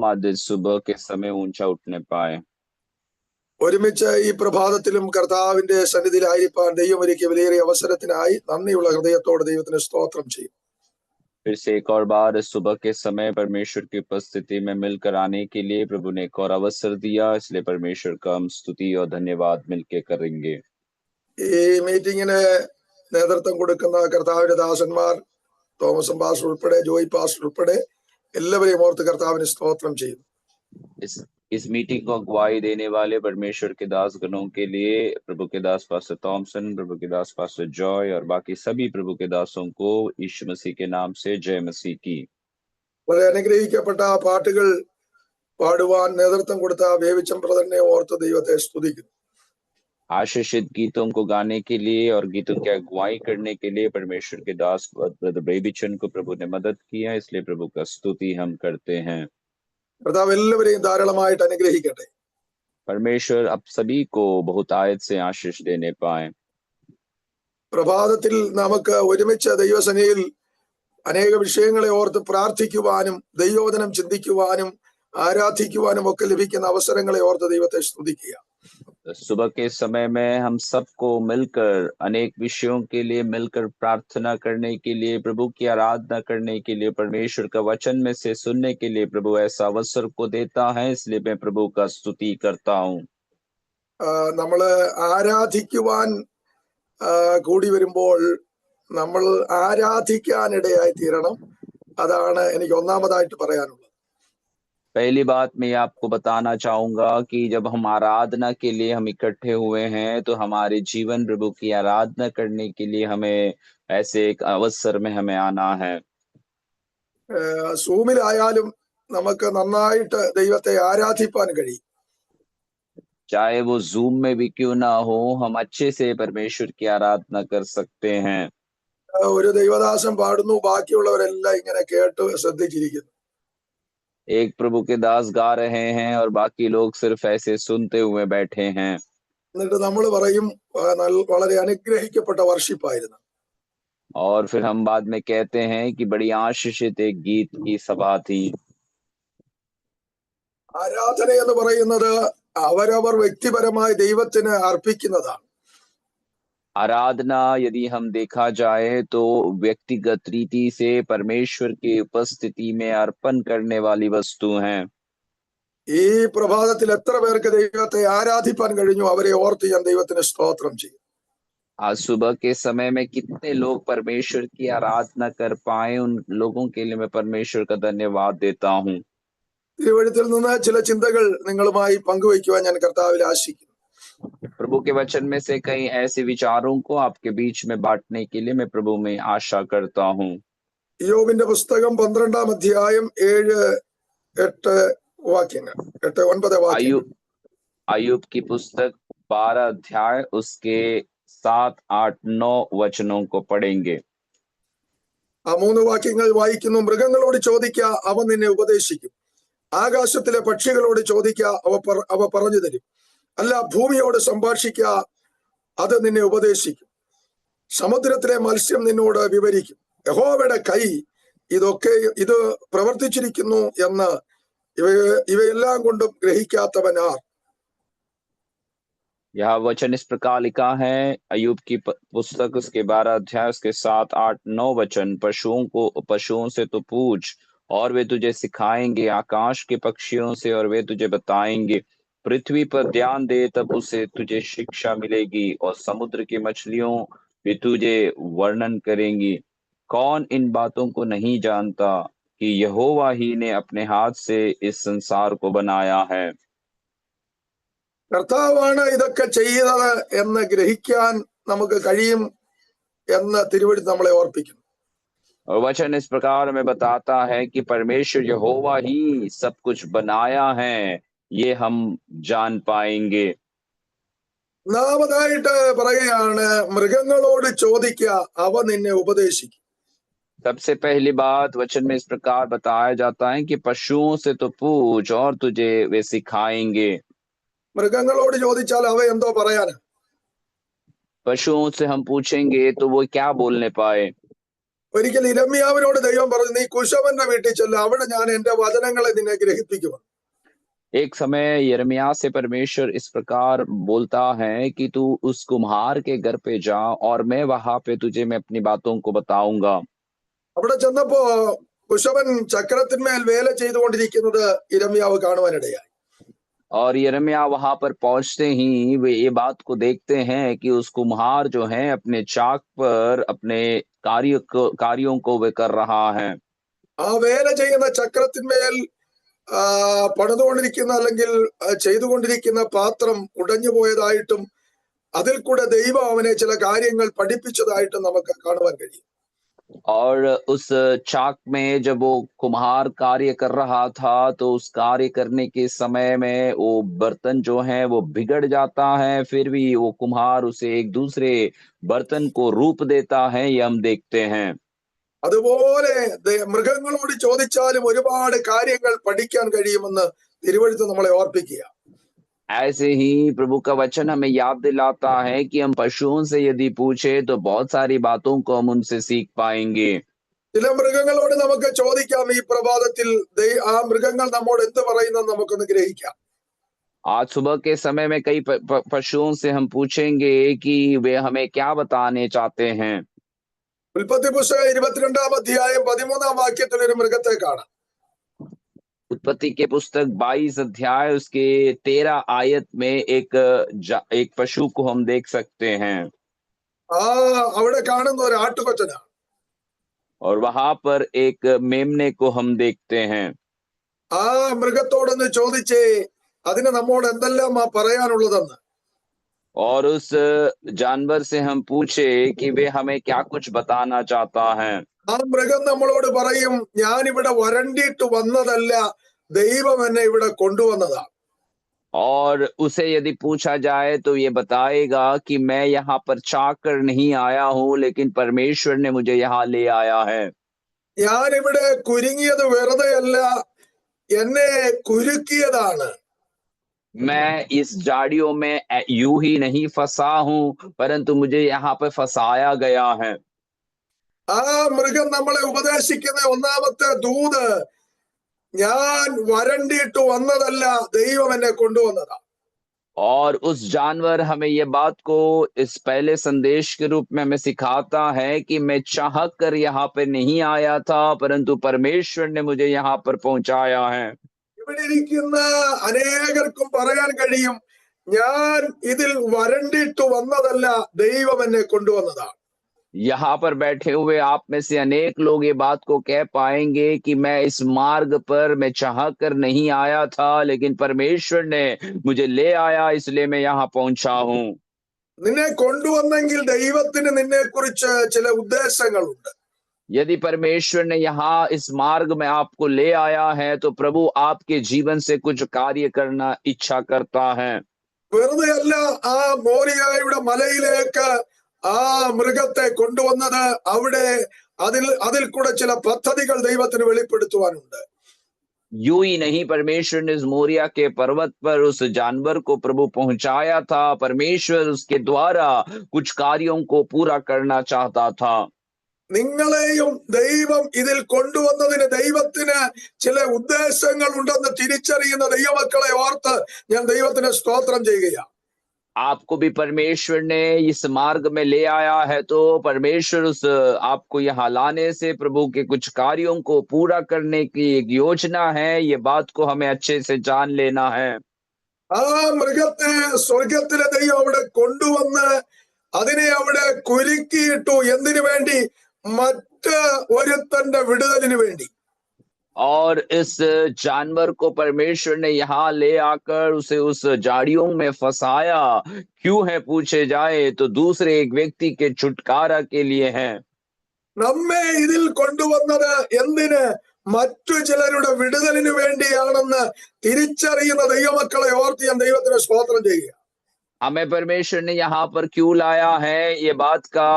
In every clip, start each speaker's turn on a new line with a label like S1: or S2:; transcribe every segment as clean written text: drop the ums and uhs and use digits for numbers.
S1: हम आज सुबह के समय ऊंचा उठने पाए।
S2: ഒരുമിച്ച് ഈ പ്രഭാതത്തിലും കർത്താവിന്റെ സന്നിധിയിലായിരിക്കാൻ ദൈവം ഒരുക്കിയ വിലയേറിയ അവസരത്തിനായി നന്ദിയുള്ള ഹൃദയത്തോടെ ദൈവത്തിന് സ്തോത്രം ചെയ്യും.
S1: फिर से एक और बार इस सुबह के समय परमेश्वर की उपस्थिति में मिलकर आने के लिए प्रभु ने एक और अवसर दिया, इसलिए परमेश्वर का हम स्तुति और धन्यवाद मिलकर करेंगे।
S2: ഈ മീറ്റിങ്ങിന് നേതൃത്വം കൊടുക്കുന്ന കർത്താവിന്റെ ദാസന്മാർ തോമസ് പാസ്റ്റർ ഉൾപ്പെടെ ജോയ് പാസ്റ്റർ ഉൾപ്പെടെ എല്ലാവരെയും ഓർത്ത് കർത്താവിന് സ്തോത്രം ചെയ്യും.
S1: इस मीटिंग को अगुवाई देने वाले परमेश्वर के दास गणों के लिए प्रभु के दास पास्टर थॉमसन, प्रभु के दास पास्टर जॉय और बाकी सभी प्रभु के दासों को यीशु मसीह के नाम से जय मसीह की।
S2: വളരെ അനുഗ്രഹിക്കപ്പെട്ട പാട്ടുകൾ പാടുവാൻ നേതൃത്വം കൊടുത്ത വേവിച്ചം ബ്രദറിനെ ഓർത്ത് ദൈവത്തെ സ്തുതിക്കുന്നു.
S1: आशीषित गीतों को गाने के लिए और गीतों की अगुवाई करने के लिए परमेश्वर के दास ब्रदर बेबीचंद को प्रभु ने मदद किया, इसलिए प्रभु का स्तुति हम करते हैं।
S2: കർത്താവ് എല്ലാവരെയും ധാരാളമായിട്ട് അനുഗ്രഹിക്കട്ടെ.
S1: परमेश्वर अब सभी को बहुत आयत से आशीष देने पाए।
S2: പ്രഭാതത്തിൽ നമുക്ക് ഒരുമിച്ച് ദൈവസന്നിധിയിൽ അനേക വിഷയങ്ങളെ ഓർത്ത് പ്രാർത്ഥിക്കുവാനും ദൈവവചനം ചിന്തിക്കുവാനും ആരാധിക്കുവാനും ഒക്കെ ലഭിക്കുന്ന അവസരങ്ങളെ ഓർത്ത് ദൈവത്തെ സ്തുതിക്കുക.
S1: सुबह के समय में हम सबको मिलकर अनेक विषयों के लिए मिलकर प्रार्थना करने के लिए, प्रभु की आराधना करने के लिए, परमेश्वर का वचन में से सुनने के लिए प्रभु ऐसा अवसर को देता है, इसलिए मैं प्रभु का स्तुति करता हूँ।
S2: നമ്മള് ആരാധിക്കുവാൻ കൂടി വരുമ്പോൾ നമ്മൾ ആരാധിക്കാനിടയായി തീരണം. അതാണ് എനിക്ക് ഒന്നാമതായിട്ട് പറയാനുള്ളത്.
S1: पहली बात मैं आपको बताना चाहूंगा कि जब हम आराधना के लिए हम इकट्ठे हुए हैं तो हमारे जीवन प्रभु की आराधना करने के लिए हमें ऐसे एक अवसर में हमें आना है।
S2: സൂമിലായാലും നമുക്ക് നന്നായിട്ട് ദൈവത്തെ ആരാധിപ്പാൻ കഴിയും.
S1: चाहे वो जूम में भी क्यों ना हो, हम अच्छे से परमेश्वर की आराधना कर सकते हैं।
S2: ഒരു ദൈവദാസൻ പാടുന്നു, ബാക്കിയുള്ളവരെല്ലാം ഇങ്ങനെ കേട്ട് ശ്രദ്ധിച്ചിരിക്കുന്നു.
S1: एक प्रभु के दास गा रहे हैं और बाकी लोग सिर्फ ऐसे सुनते हुए बैठे हैं।
S2: എന്നിട്ട് നമ്മൾ പറയും വളരെ അനുഗ്രഹിക്കപ്പെട്ട വർഷിപ്പായിരുന്നു.
S1: और फिर हम बाद में कहते हैं कि बड़ी आशीषित एक गीत की सभा थी।
S2: ആരാധന എന്ന് പറയുന്നത് അവരവർ വ്യക്തിപരമായി ദൈവത്തിന് അർപ്പിക്കുന്നതാണ്.
S1: आराधना यदि हम देखा जाए तो व्यक्तिगत रीति से परमेश्वर की उपस्थिति में अर्पण करने वाली वस्तु हैं।
S2: ഈ പ്രഭാതത്തിൽ എത്ര പേർക്ക് ദൈവത്തെ ആരാധിപ്പാൻ കഴിഞ്ഞു അവരെ ഓർത്ത് ഞാൻ ദൈവത്തിന് സ്തോത്രം ചെയ്യും.
S1: आज सुबह के समय में कितने लोग परमेश्वर की आराधना कर पाए, उन लोगों के लिए मैं परमेश्वर का धन्यवाद देता हूँ।
S2: തിരുവഴുത്തിൽ നിന്ന് ചില ചിന്തകൾ നിങ്ങളുമായി പങ്കുവയ്ക്കുവാൻ ഞാൻ കർത്താവിൽ ആശിക്കുന്നു.
S1: प्रभु के वचन में से कई ऐसे विचारों को आपके बीच में बांटने के लिए मैं प्रभु में आशा करता हूँ।
S2: യോബിന്റെ പുസ്തകം 12-ാം അധ്യായം 7-8 വാക്യങ്ങൾ 8-9 വാക്യങ്ങൾ.
S1: अय्यूब की पुस्तक 12 अध्याय उसके 7, 8, 9 वचनों को पढ़ेंगे।
S2: ആ 3 വാക്യങ്ങൾ വായിക്കുന്നു. മൃഗങ്ങളോട് ചോദിക്ക, അവ നിന്നെ ഉപദേശിക്കും. ആകാശത്തിലെ പക്ഷികളോട് ചോദിക്ക, അവ പറഞ്ഞു തരും. അല്ല, ഭൂമിയോട് സംഭാഷിക്ക, അത് നിന്നെ ഉപദേശിക്കും. സമുദ്രത്തിലെ മത്സ്യം നിന്നോട് വിവരിക്കും. യഹോവയുടെ കൈ ഇത് പ്രവർത്തിച്ചിരിക്കുന്നു എന്ന് ഇവയെല്ലാം കൊണ്ടും ഗ്രഹിക്കാത്തവനാർ.
S1: यह वचन इस प्रकार लिखा है, अय्यूब की पुस्तक उसके 12 अध्याय उसके 7, 8, 9 वचन। पशुओं से तो पूछ और वे तुझे सिखाएंगे, आकाश के पक्षियों से और वे तुझे बताएंगे। पृथ्वी पर ध्यान दे तब उसे तुझे शिक्षा मिलेगी और समुद्र की मछलियों भी तुझे वर्णन करेंगी। कौन इन बातों को नहीं जानता कि यहोवा ही ने अपने हाथ से इस संसार को बनाया है।
S2: കർത്താവാണ് ഇതൊക്കെ ചെയ്യുന്നത് എന്ന് ഗ്രഹിക്കാൻ നമുക്ക് കഴിയും എന്ന് തിരുവഴുത്ത് നമ്മളെ ഓർപ്പിക്കുന്നു.
S1: और वचन इस प्रकार में बताता है कि परमेश्वर यहोवा ही सब कुछ बनाया है, ये हम जान पाएंगे।
S2: ഒന്നാമതായിട്ട് പറയുകയാണ്, മൃഗങ്ങളോട് ചോദിക്ക, അവ നിന്നെ ഉപദേശിക്കും.
S1: सबसे पहली बात वचन में इस प्रकार बताया जाता है कि पशुओं से तो पूछ और तुझे वे सिखाएंगे।
S2: മൃഗങ്ങളോട് ചോദിച്ചാൽ അവ എന്തോ പറയാനാ?
S1: पशुओं से हम पूछेंगे तो वो क्या बोलने पाए?
S2: ഒരിക്കൽ ഇരമ്യാവിനോട് ദൈവം പറഞ്ഞു, നീ കുശവന്റെ വീട്ടിൽ ചെല്ല്, അവിടെ ഞാൻ എന്റെ വചനങ്ങളെ നിന്നെ ഗ്രഹിപ്പിക്കും.
S1: एक समय यिर्मयाह से परमेश्वर इस प्रकार बोलता है कि तू उस कुम्हार के घर पे जा और मैं वहां पे तुझे मैं अपनी बातों को बताऊंगा.
S2: അവിടെ ചെന്നപ്പോ കുശവൻ ചക്രത്തിന്മേൽ വേല ചെയ്തുകൊണ്ടിരിക്കുന്നത് ഇരമ്യാവ് കാണുവാനിടയായി.
S1: और यिर्मयाह वहां पर पहुंचते ही वे ये बात को देखते हैं कि उस कुम्हार जो है अपने चाक पर अपने कार्यों को वे कर रहा है.
S2: ആ വേല ചെയ്യുന്ന ചക്രത്തിന്മേൽ പണിതുകൊണ്ടിരിക്കുന്ന അല്ലെങ്കിൽ ചെയ്തുകൊണ്ടിരിക്കുന്ന പാത്രം ഉടഞ്ഞു പോയതായിട്ടും അതിൽ കൂടെ ദൈവം അവനെ ചില കാര്യങ്ങൾ പഠിപ്പിച്ചതായിട്ടും നമുക്ക് കാണുവാൻ കഴിയും.
S1: और उस चाक में जब वो कुम्हार कार्य कर रहा था तो उस कार्य करने के समय में वो बर्तन जो है वो बिगड़ जाता है, फिर भी वो कुम्हार उसे एक दूसरे बर्तन को रूप देता है, ये हम देखते हैं.
S2: അതുപോലെ മൃഗങ്ങളോട് ചോദിച്ചാലും ഒരുപാട് കാര്യങ്ങൾ പഠിക്കാൻ കഴിയുമെന്ന് തിരുവെഴുത്ത് നമ്മളെ ഓർപ്പിക്കുക.
S1: ऐसे ही प्रभु का वचन हमें याद दिलाता है कि हम पशुओं से यदि पूछे तो बहुत सारी बातों को हम उनसे सीख पाएंगे.
S2: ചില മൃഗങ്ങളോട് നമുക്ക് ചോദിക്കാം ഈ പ്രഭാതത്തിൽ, ആ മൃഗങ്ങൾ നമ്മോട് എന്ത് പറയുന്നത് നമുക്കൊന്ന് ഗ്രഹിക്കാം.
S1: आज सुबह के समय में कई पशुओं से हम पूछेंगे कि वे हमें क्या बताने चाहते हैं.
S2: ഉൽപ്പത്തി പുസ്തകം 22-ാം അധ്യായം 13-ാം വാക്യത്തിൽ ഒരു മൃഗത്തെ കാണാം.
S1: उत्पत्ति के पुस्तक 22 अध्याय उसके 13 आयत में एक पशु को हम देख सकते हैं.
S2: അവിടെ കാണുന്ന ഒരു ആട്ടുകൊറ്റനാണ്.
S1: और वहां पर एक मेमने को हम देखते हैं.
S2: ആ മൃഗത്തോടൊന്ന് ചോദിച്ചേ അതിന് നമ്മോട് എന്തെല്ലാം പറയാനുള്ളതെന്ന്.
S1: और उस जानवर से हम पूछे कि वे हमें क्या कुछ बताना चाहता है.
S2: ആ മൃഗം നമ്മളോട് പറയും, ഞാൻ ഇവിടെ വരണ്ടിയിട്ട് വന്നതല്ല, ദൈവം എന്നെ ഇവിടെ കൊണ്ടുവന്നതാണ്.
S1: और उसे यदि पूछा जाए तो ये बताएगा कि मैं यहाँ पर चाहकर नहीं आया हूँ, लेकिन परमेश्वर ने मुझे यहाँ ले आया है.
S2: ഞാൻ ഇവിടെ കുരുങ്ങിയത് വെറുതെയല്ല, എന്നെ കുരുക്കിയതാണ്.
S1: मैं इस जाड़ियों में यूं ही नहीं फंसा हूं, परंतु मुझे यहाँ पर फंसाया गया है.
S2: ആ മൃഗം നമ്മളെ ഉപദേശിക്കുന്ന ഒന്നാമത്തെ ദൂത്, ഞാൻ വരണ്ടിയിട്ട് വന്നതല്ല, ദൈവം എന്നെ കൊണ്ടുവന്നതാ.
S1: और उस जानवर हमें ये बात को इस पहले संदेश के रूप में हमें सिखाता है कि मैं चाह कर यहाँ पे नहीं आया था, परंतु परमेश्वर ने मुझे यहाँ पर पहुंचाया है.
S2: ഇവിടെ ഇരിക്കുന്ന അനേകർക്കും പറയാൻ കഴിയും, ഞാൻ ഇതിൽ വരണ്ടിയിട്ട് വന്നതല്ല, ദൈവം എന്നെ കൊണ്ടുവന്നതാണ്.
S1: यहाँ पर बैठे हुए आप में से अनेक लोग ये बात को कह पाएंगे कि मैं इस मार्ग पर मैं चाह कर नहीं आया था, लेकिन परमेश्वर ने मुझे ले आया, इसलिए मैं यहाँ पहुंचा हूँ.
S2: നിന്നെ കൊണ്ടുവന്നെങ്കിൽ ദൈവത്തിന് നിന്നെ കുറിച്ച് ചില ഉദ്ദേശങ്ങളുണ്ട്.
S1: यदि परमेश्वर ने यहाँ इस मार्ग में आपको ले आया है तो प्रभु आपके जीवन से कुछ कार्य करना इच्छा करता है.
S2: വെറുതെയല്ല ആ മോരിയായുടെ മലയിലേക്ക് ആ മൃഗത്തെ കൊണ്ടുവന്നത്, അവിടെ അതിൽ കൂടെ ചില പദ്ധതികൾ ദൈവത്തിന് വെളിപ്പെടുത്തുവാനുണ്ട്.
S1: यूं ही नहीं, परमेश्वर ने इस मोरिया के पर्वत पर उस जानवर को प्रभु पहुंचाया था. परमेश्वर उसके द्वारा कुछ कार्यों को पूरा करना चाहता था.
S2: നിങ്ങളെയും ദൈവം ഇതിൽ കൊണ്ടുവന്നതിന് ദൈവത്തിന് ചില ഉദ്ദേശങ്ങൾ ഉണ്ടെന്ന് തിരിച്ചറിയുന്ന ദൈവമക്കളെ ഓർത്ത് ഞാൻ ദൈവത്തിന് സ്തോത്രം ചെയ്യുകയാണ്.
S1: आपको भी परमेश्वर ने इस मार्ग में ले आया है, तो परमेश्वर उस आपको यहाँ लाने से प्रभु के कुछ कार्यों को पूरा करने की एक योजना है. ये बात को हमें अच्छे से जान लेना है.
S2: ആ മൃഗത്തെ സ്വർഗത്തിലെ ദൈവം അവിടെ കൊണ്ടുവന്ന് അതിനെ അവിടെ കുരുക്കിയിട്ടു. എന്തിനു വേണ്ടി? മറ്റ് ഒരുത്തന്റെ വിടുതലിന് വേണ്ടി.
S1: और इस जानवर को परमेश्वर ने यहाँ ले आकर उसे उस जाड़ियों में फंसाया. क्यों है पूछे जाए तो दूसरे एक व्यक्ति के छुटकारा के लिए है.
S2: നമ്മെ ഇതിൽ കൊണ്ടുവന്നത് എന്തിന്? മറ്റു ചിലരുടെ വിടുതലിന് വേണ്ടിയാണെന്ന് തിരിച്ചറിയുന്ന ദൈവമക്കളെ ഓർത്ത് ഞാൻ ദൈവത്തിന് സ്തോത്രം ചെയ്യുക.
S1: हमें परमेश्वर ने यहाँ पर क्यों लाया है, ये बात का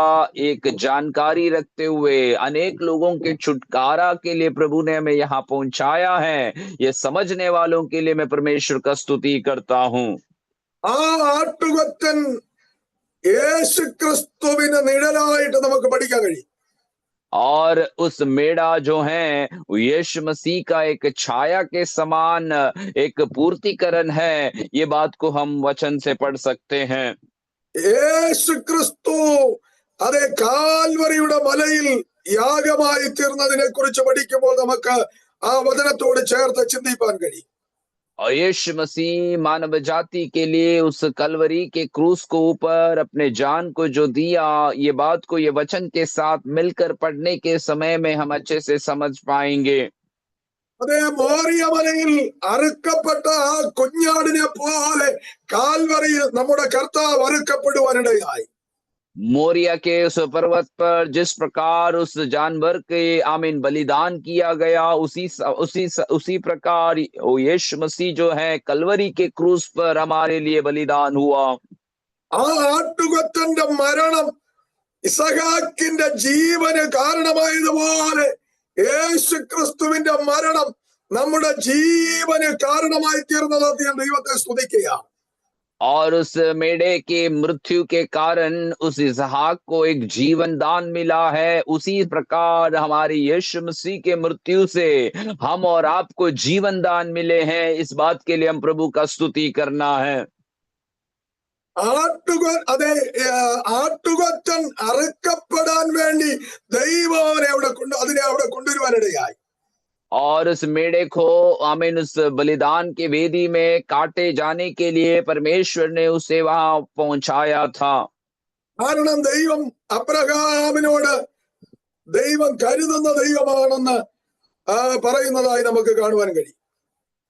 S1: एक जानकारी रखते हुए अनेक लोगों के छुटकारा के लिए प्रभु ने हमें यहाँ पहुंचाया है. ये समझने वालों के लिए मैं परमेश्वर का स्तुति करता हूँ.
S2: ആ ആട്ടുകൊറ്റൻ യേശു ക്രിസ്തുവിന് നിഴലായിട്ട് നമുക്ക് പഠിക്കാൻ കഴിയും.
S1: और उस मेढ़ा जो है वो यीशु मसीह का एक छाया के समान एक पूर्तिकरण है। ये बात को हम वचन से पढ़ सकते हैं।
S2: യേശു ക്രിസ്തു അതെ കാൽവറിയുടെ മലയിൽ യാഗമായി തീർന്നതിനെ കുറിച്ച് പഠിക്കുമ്പോൾ നമുക്ക് ആ വചനത്തോട് ചേർത്ത് ചിന്തിപ്പാൻ കഴിയും.
S1: और यीशु मसीह मानव जाति के लिए उस कलवरी के क्रूस को ऊपर अपने जान को जो दिया, ये बात को ये वचन के साथ मिलकर पढ़ने के समय में हम अच्छे से समझ पाएंगे।
S2: അതെ മോറിയ മലയിൽ അറുക്കപ്പെട്ട ആ കുഞ്ഞാടിനെ പോലെ കാൽവറിയിൽ നമ്മുടെ കർത്താവ് അറുക്കപ്പെടുവാനിടയായി.
S1: मोरिया के उस पर्वत पर जिस प्रकार उस जानवर के आमीन बलिदान किया गया, उसी प्रकार वो यीशु मसीह जो है कलवरी के क्रूस पर हमारे लिए बलिदान हुआ।
S2: ആ ആട്ടുകൊറ്റന്റെ മരണം ഇസഹാക്കിന്റെ ജീവന് കാരണമായതുപോലെ യേശു ക്രിസ്തുവിന്റെ മരണം നമ്മുടെ ജീവന് കാരണമായി തീർന്നത് ഞാൻ ദൈവത്തെ സ്തുതിക്കുകയാണ്.
S1: और उस मेढ़े के मृत्यु के कारण उस इसहाक को एक जीवन दान मिला है। उसी प्रकार हमारी यीशु मसीह के मृत्यु से हम और आपको जीवन दान मिले हैं। इस बात के लिए हम प्रभु का स्तुति करना है।
S2: അതെ ആട്ടുകൊറ്റൻ അറുക്കപ്പെടാൻ വേണ്ടി ദൈവം അതിനെ അവിടെ കൊണ്ടുവരുവാനിടയായി.
S1: और उस मेढ़े को आमीन उस बलिदान के वेदी में काटे जाने के लिए परमेश्वर ने उसे वहां पहुंचाया था।
S2: കാരണം ദൈവം അബ്രഹാമിനോട് ദൈവം കരുതുന്ന ദൈവമാണെന്ന് പറയുന്നതായി നമുക്ക് കാണുവാൻ കഴിയും.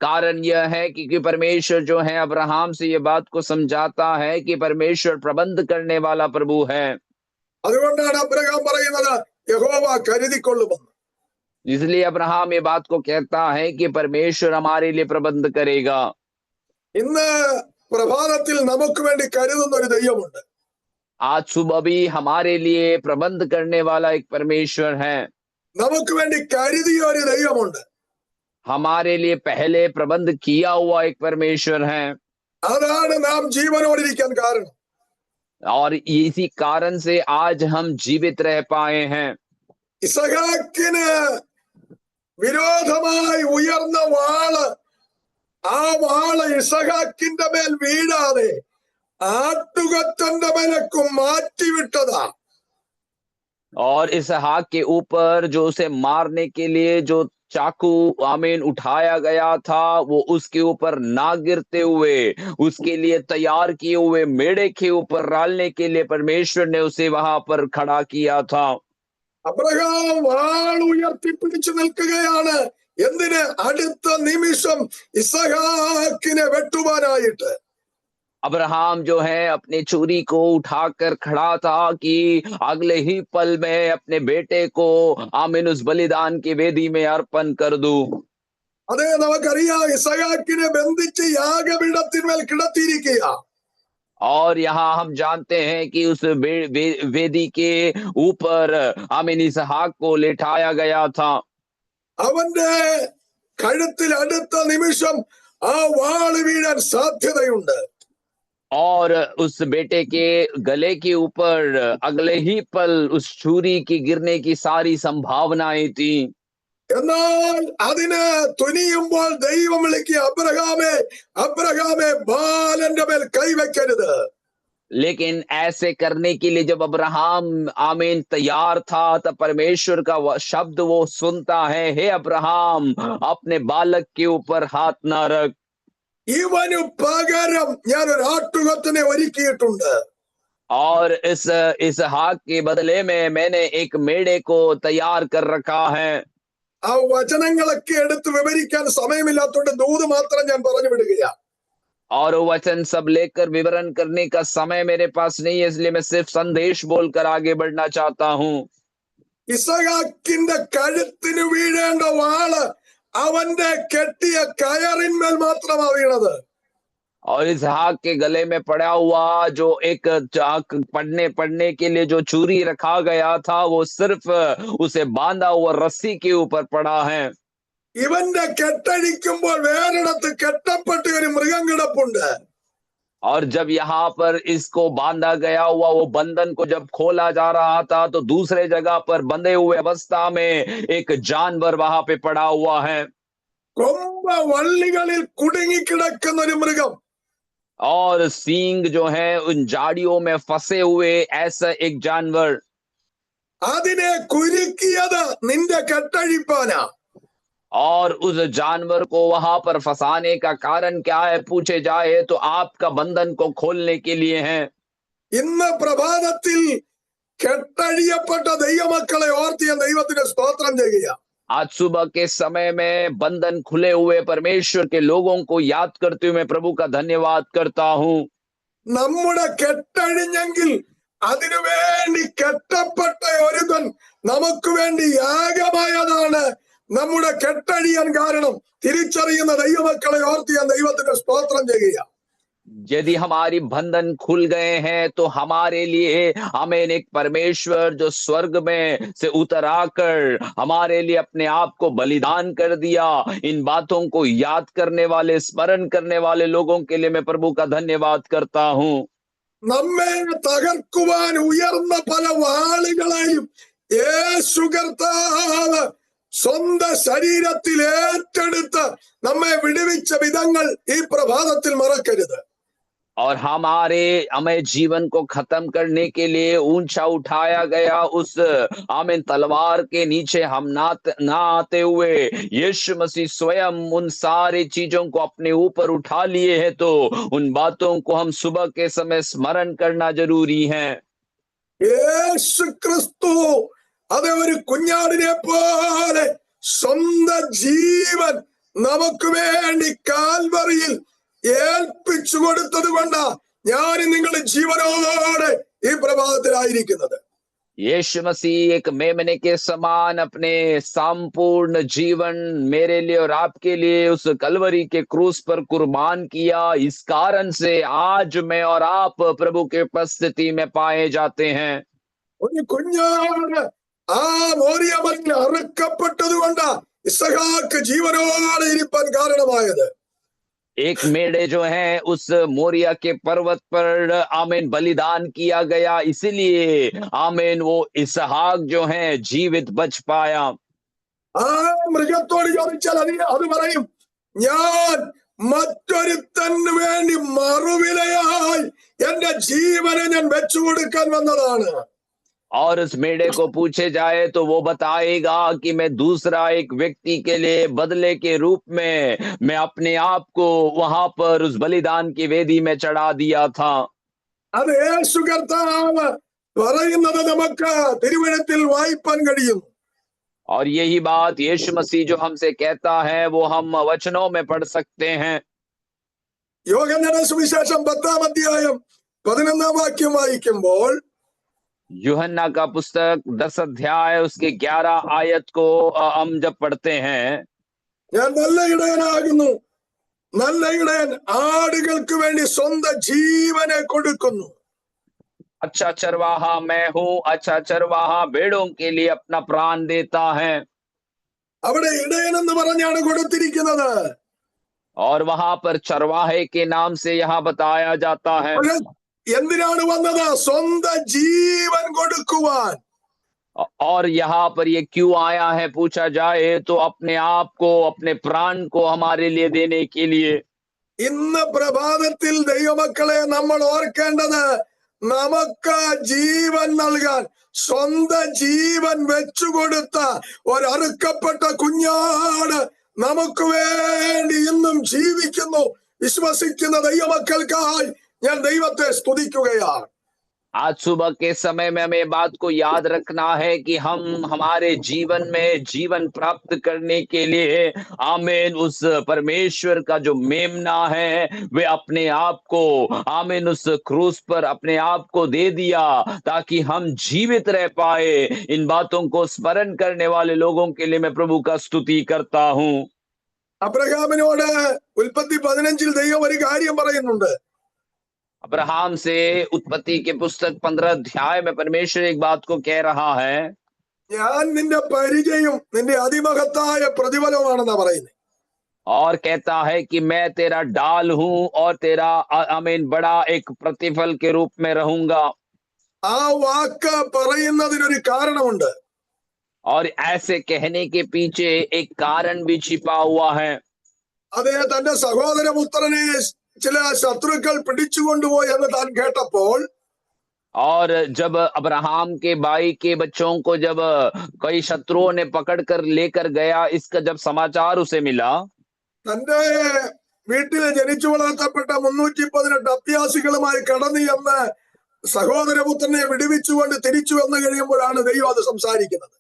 S1: कारण यह है कि परमेश्वर जो है अब्राहम से ये बात को समझाता है कि परमेश्वर प्रबंध करने वाला प्रभु है।
S2: അതുകൊണ്ടാണ് അബ്രഹാം പറയുന്നത് യഹോവ കരുതിക്കൊള്ളുമെന്ന്.
S1: इसलिए अब्राहम ये बात को कहता है कि परमेश्वर हमारे लिए प्रबंध करेगा।
S2: ഇന്ന് പ്രഭാതത്തിൽ നമുക്ക് വേണ്ടി കരുതുന്ന ഒരു ദൈവമുണ്ട്.
S1: आज सुबह भी हमारे लिए प्रबंध करने वाला एक परमेश्वर है।
S2: നമുക്ക് വേണ്ടി കരുതിയ ഒരു ദൈവമുണ്ട്.
S1: हमारे लिए पहले प्रबंध किया हुआ एक परमेश्वर है।
S2: അതാണ് നാം ജീവനോടിരിക്കാൻ കാരണം.
S1: और इसी कारण से आज हम जीवित रह पाए हैं।
S2: ഇസഹാക്കിന് വിരോധമായി ഉയർന്ന വാള്, ആ വാള് ഇസഹാക്കിന്റെ മേൽ വീഴാതെ ആട്ടുകൊറ്റന്റെ മേലേക്കും മാറ്റിവിട്ടതാ.
S1: और इसहाक के ऊपर जो उसे मारने के लिए जो चाकू आमीन उठाया गया था, वो उसके ऊपर ना गिरते हुए उसके लिए तैयार किए हुए मेढ़े के ऊपर डालने के लिए परमेश्वर ने उसे वहां पर खड़ा किया था।
S2: അബ്രഹാം വാൾ ഉയർത്തിപ്പിടിച്ചു നിൽക്കുകയാണ്. എന്തിന്? അടുത്ത നിമിഷം ഇസഹാക്കിനെ വെട്ടുവാനായിട്ട്.
S1: अब्राहम जो है अपने छुरी को उठाकर खड़ा था कि अगले ही पल में अपने बेटे को आमीन उस बलिदान की वेदी में अर्पण कर दूं।
S2: അതെ, നമുക്കറിയാം ഇസഹാക്കിനെ ബന്ധിച്ച് യാഗപീഠത്തിന്മേൽ കിടത്തിയിരിക്കുക.
S1: और यहाँ हम जानते हैं कि उस वेदी के ऊपर आमीन इसहाक को लेटाया गया था।
S2: അവന്റെ കഴുത്തിൽ അടുത്ത നിമിഷം ആ വാള് വീഴാൻ സാധ്യതയുണ്ട്.
S1: और उस बेटे के गले के ऊपर अगले ही पल उस छुरी की गिरने की सारी संभावनाएं थी।
S2: എന്നാൽ അതിന് തുനിയുമ്പോൾ ദൈവം വിളിക്കുക, അബ്രഹാമേ അബ്രഹാമേ ബാലന്റെ മേൽ കൈവയ്ക്കരുത്.
S1: लेकिन ऐसे करने के लिए जब अब्राहम आमीन तैयार था, तब परमेश्वर का शब्द वो सुनता है, हे अब्राहम अपने बालक के ऊपर हाथ ना रख।
S2: ഇവനു പകരം ഞാൻ ഒരു ആട്ടുകൊറ്റനെ ഒരുക്കിയിട്ടുണ്ട്.
S1: और इस इसहाक के बदले में मैंने एक मेढ़े को तैयार कर रखा है।
S2: ആ വചനങ്ങളൊക്കെ എടുത്ത് വിവരിക്കാൻ സമയമില്ലാത്തതുകൊണ്ട് ദൂത് മാത്രം ഞാൻ പറഞ്ഞു വിടുകയാ.
S1: और वचन सब लेकर विवरण करने का समय मेरे पास नहीं है, इसलिए मैं सिर्फ संदेश बोलकर आगे बढ़ना चाहता हूं।
S2: ഇസഹാക്കിന്റെ കഴുത്തിന് വീഴേണ്ട വാള് അവന്റെ കെട്ടിയ കയറിന്മേൽ മാത്രമാ വീണത്.
S1: और इसहाक के गले में पड़ा हुआ जो एक पड़ने के लिए जो छुरी रखा गया था, वो सिर्फ उसे बांधा हुआ रस्सी के ऊपर पड़ा है।
S2: ഇവന്റെ കെട്ടഴിക്കുമ്പോൾ വേറിടത്ത് കെട്ടപ്പെട്ട ഒരു മൃഗം കിടപ്പുണ്ട്.
S1: और जब यहाँ पर इसको बांधा गया हुआ वो बंधन को जब खोला जा रहा था, तो दूसरे जगह पर बंधे हुए अवस्था में एक जानवर वहां पे पड़ा हुआ है,
S2: കൊമ്പ വള്ളികളിൽ കുടുങ്ങിക്കിടക്കുന്ന ഒരു മൃഗം.
S1: और सींग जो है उन झाड़ियों में फंसे हुए ऐसा एक जानवर,
S2: അതിനെ കുരുക്കിയത് നിന്റെ കെട്ടഴിപ്പാനാ.
S1: और उस जानवर को वहां पर फंसाने का कारण क्या है पूछे जाए तो आपका बंधन को खोलने के लिए है।
S2: ഇന്ന് പ്രഭാതത്തിൽ കെട്ടഴിയപ്പെട്ട ദൈവമക്കളെ ഓർത്ത് ഞാൻ ദൈവത്തിന് സ്തോത്രം ചെയ്യുക.
S1: आज सुबह के समय में बंधन खुले हुए परमेश्वर के लोगों को याद करते हुए मैं प्रभु का धन्यवाद करता हूँ।
S2: നമ്മുടെ കെട്ടഴിഞ്ഞെങ്കിൽ അതിനുവേണ്ടി കെട്ടപ്പെട്ട ഒരുവൻ നമുക്ക് വേണ്ടി യാഗമായതാണ് നമ്മുടെ കെട്ടഴിയാൻ കാരണം തിരിച്ചറിയുന്ന ദൈവമക്കളെ ഓർത്ത് ഞാൻ ദൈവത്തിന് സ്തോത്രം ചെയ്യുക.
S1: यदि हमारी बंधन खुल गए हैं तो हमारे लिए हमें एक परमेश्वर जो स्वर्ग में से उतर आकर हमारे लिए अपने आप को बलिदान कर दिया, इन बातों को याद करने वाले, स्मरण करने वाले लोगों के लिए मैं प्रभु का धन्यवाद करता हूँ।
S2: നമ്മെ തകർക്കുവാൻ ഉയർന്ന പല വാളുകളെയും യേശു കർത്താവ് സ്വന്തം ശരീരത്തിൽ ഏറ്റെടുത്ത് നമ്മെ വിടുവിച്ച വിധങ്ങൾ ഈ പ്രഭാതത്തിൽ മറക്കരുത്.
S1: और हमें जीवन को खत्म करने के लिए ऊंचा उठाया गया उस आमीन तलवार के नीचे हम ना आते हुए यीशु मसीह स्वयं उन सारी चीजों को अपने ऊपर उठा लिए हैं, तो उन बातों को हम सुबह के समय स्मरण करना जरूरी है।
S2: യേശു ക്രിസ്തു അതേ ഒരു കുഞ്ഞാടിനെ പോലെ സ്വന്തം ജീവൻ നമുക്ക് വേണ്ടി കാൽവറിയിൽ ഏൽപ്പിച്ചു കൊടുത്തത് കൊണ്ടാ ഞാൻ നിങ്ങളുടെ ജീവനോടെ ഈ പ്രഭാതത്തിലായിരിക്കുന്നത്.
S1: यीशु मसीह एक मेमने के समान अपने संपूर्ण जीवन मेरे लिए और आपके लिए उस कलवरी के क्रूस पर कुर्बान किया। इस कारण से आज मैं और आप प्रभु के उपस्थिति में पाए जाते हैं।
S2: ഒരു കുഞ്ഞാട് ആ മോരിയ മരത്തിൽ അറുക്കപ്പെട്ടത് കൊണ്ടാ ഇസഹാക്ക് ജീവനോടെ ഇരിപ്പാൻ കാരണമായത്.
S1: एक मेढ़े जो है उस मोरिया के पर्वत पर आमीन बलिदान किया गया, इसीलिए आमीन वो इसहाक जो है जीवित बच पाया।
S2: ആ മൃഗത്തോട് ചോദിച്ചാൽ അത് പറയും, ഞാൻ മറ്റൊരുത്തന് വേണ്ടി മറുവിലയായി എന്റെ ജീവനെ ഞാൻ വെച്ചു കൊടുക്കാൻ വന്നതാണ്.
S1: और उस मेढ़े को पूछे जाए तो वो बताएगा कि मैं दूसरा एक व्यक्ति के लिए बदले के रूप में मैं अपने आप को वहां पर उस बलिदान की वेदी में चढ़ा दिया था।
S2: അത് യേശു കർത്താവ് പറയുന്നത് നമുക്ക് തിരുവചനത്തിൽ വായിപ്പാൻ കഴിയും.
S1: और यही बात यीशु मसीह जो हमसे कहता है वो हम वचनों में पढ़ सकते हैं।
S2: യോഹന്നാന്റെ സുവിശേഷം 10-ാം അധ്യായം 11-ാം വാക്യം വായിക്കുമ്പോൾ
S1: यूहन्ना का पुस्तक 10 अध्याय उसके 11 आयत को हम जब पढ़ते हैं,
S2: ഞാൻ നല്ല ഇടയനാകുന്നു, നല്ല ഇടയൻ ആടുകൾക്ക് വേണ്ടി സ്വന്തം ജീവനെ കൊടുക്കുന്നു.
S1: अच्छा चरवाहा मैं हूँ, अच्छा चरवाहा भेड़ों के लिए अपना प्राण देता है।
S2: അവിടെ ഇടയൻ എന്ന് പറഞ്ഞാണ് കൊടുത്തിരിക്കുന്നത്.
S1: और वहां पर चरवाहे के नाम से यहाँ बताया जाता है।
S2: എന്തിനാണ് വന്നത്? സ്വന്തം ജീവൻ കൊടുക്കുവാൻ.
S1: और यहाँ पर ये क्यों आया है पूछा जाए तो अपने आप को, अपने प्राण को हमारे लिए देने के लिए।
S2: ഇന്ന് പ്രഭാതത്തിൽ ദൈവമക്കളെ നമ്മൾ ഓർക്കേണ്ടത്, നമുക്ക് ജീവൻ നൽകാൻ സ്വന്തം ജീവൻ വെച്ചുകൊടുത്ത ഒരറുക്കപ്പെട്ട കുഞ്ഞാട് നമുക്ക് വേണ്ടി ഇന്നും ജീവിക്കുന്നു. വിശ്വസിക്കുന്ന ദൈവമക്കൾക്കായി ഞാൻ ദൈവത്തെ സ്തുതിക്കുകയാണ്.
S1: आज सुबह के समय में हमें बात को याद रखना है कि हम हमारे जीवन में जीवन प्राप्त करने के लिए आमीन उस परमेश्वर का जो मेमना है वे अपने आप को आमीन उस क्रूस पर अपने आप को दे दिया ताकि हम जीवित रह पाए। इन बातों को स्मरण करने वाले लोगों के लिए मैं प्रभु का स्तुति करता हूँ।
S2: അബ്രഹാമിനോട് ഉൽപ്പത്തി 15-ൽ ദൈവം ഒരു കാര്യം പറയുന്നുണ്ട്.
S1: अब्राहम से उत्पत्ति के पुस्तक 15 अध्याय में परमेश्वर एक बात को कह रहा है,
S2: ഞാൻ നിന്റെ പരിചയം നിന്റെ അതിമഹത്തായ പ്രതിഫലമാണെന്നാ പറയുന്നത്.
S1: और कहता है कि मैं तेरा ढाल हूँ और तेरा आमीन बड़ा एक प्रतिफल के रूप में रहूंगा।
S2: ആ വാക്ക് പറയുന്നതിനൊരു കാരണമുണ്ട്.
S1: और ऐसे कहने के पीछे एक कारण भी छिपा हुआ है।
S2: അത് തന്റെ സഹോദരപുത്രനെ ചില ശത്രുക്കൾ പിടിച്ചുകൊണ്ടുപോയി എന്ന് താൻ കേട്ടപ്പോൾ
S1: और जब अब्राहम के भाई के बच्चों को जब कई शत्रुओं ने पकड़ कर लेकर गया, इसका जब समाचार उसे मिला,
S2: തന്റെ വീട്ടിൽ ജനിച്ചു വളർത്തപ്പെട്ട 318 അഭ്യാസികളുമായി കടന്നു എന്ന് സഹോദരപുത്രനെ വിടുവിച്ചുകൊണ്ട് തിരിച്ചു വന്നു കഴിയുമ്പോഴാണ് ദൈവം അത് സംസാരിക്കുന്നത്.